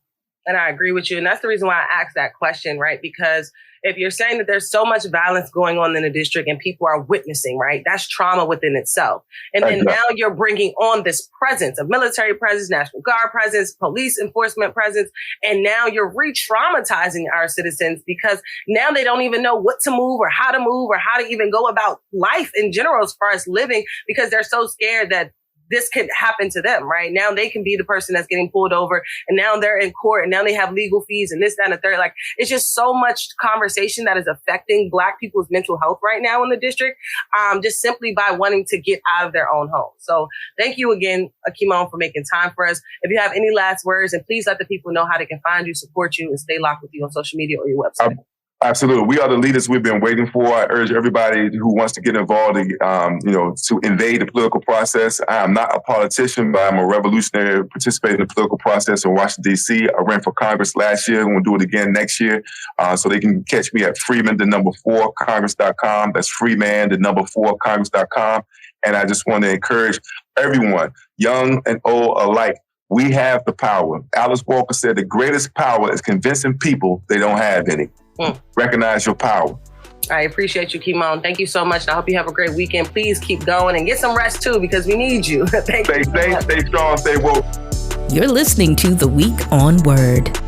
And I agree with you. And that's the reason why I asked that question, right? Because if you're saying that there's so much violence going on in the district and people are witnessing, right? That's trauma within itself. And then now you're bringing on this presence of military presence, National Guard presence, police enforcement presence. And now you're re-traumatizing our citizens, because now they don't even know what to move or how to even go about life in general as far as living, because they're so scared that this could happen to them, right? Now they can be the person that's getting pulled over, and now they're in court, and now they have legal fees and this, that, and the third. Like, it's just so much conversation that is affecting Black people's mental health right now in the district, just simply by wanting to get out of their own home. So thank you again, Kymone, for making time for us. If you have any last words, and please let the people know how they can find you, support you, and stay locked with you on social media or your website. Absolutely. We are the leaders we've been waiting for. I urge everybody who wants to get involved, to invade the political process. I am not a politician, but I'm a revolutionary participating in the political process in Washington, D.C. I ran for Congress last year. I'm going to do it again next year. So they can catch me at Freeman, 4 Congress.com. That's Freeman, 4 Congress.com. And I just want to encourage everyone, young and old alike, we have the power. Alice Walker said the greatest power is convincing people they don't have any. Recognize your power. I appreciate you, Kymone. Thank you so much. I hope you have a great weekend. Please keep going and get some rest too, because we need you. Thank you. Stay safe, stay strong, stay woke. You're listening to The Week on Word.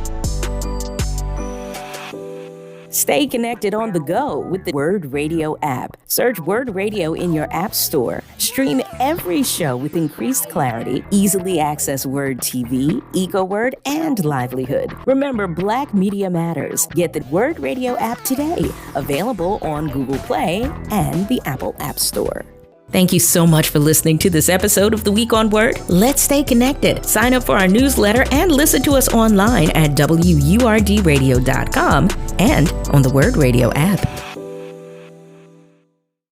Stay connected on the go with the WURD Radio app. Search WURD Radio in your app store. Stream every show with increased clarity. Easily access WURD TV, ecoWURD, and livelihood. Remember, Black media matters. Get the WURD Radio app today. Available on Google Play and the Apple App Store. Thank you so much for listening to this episode of The Week on Word. Let's stay connected. Sign up for our newsletter and listen to us online at WURDradio.com and on the WURD Radio app.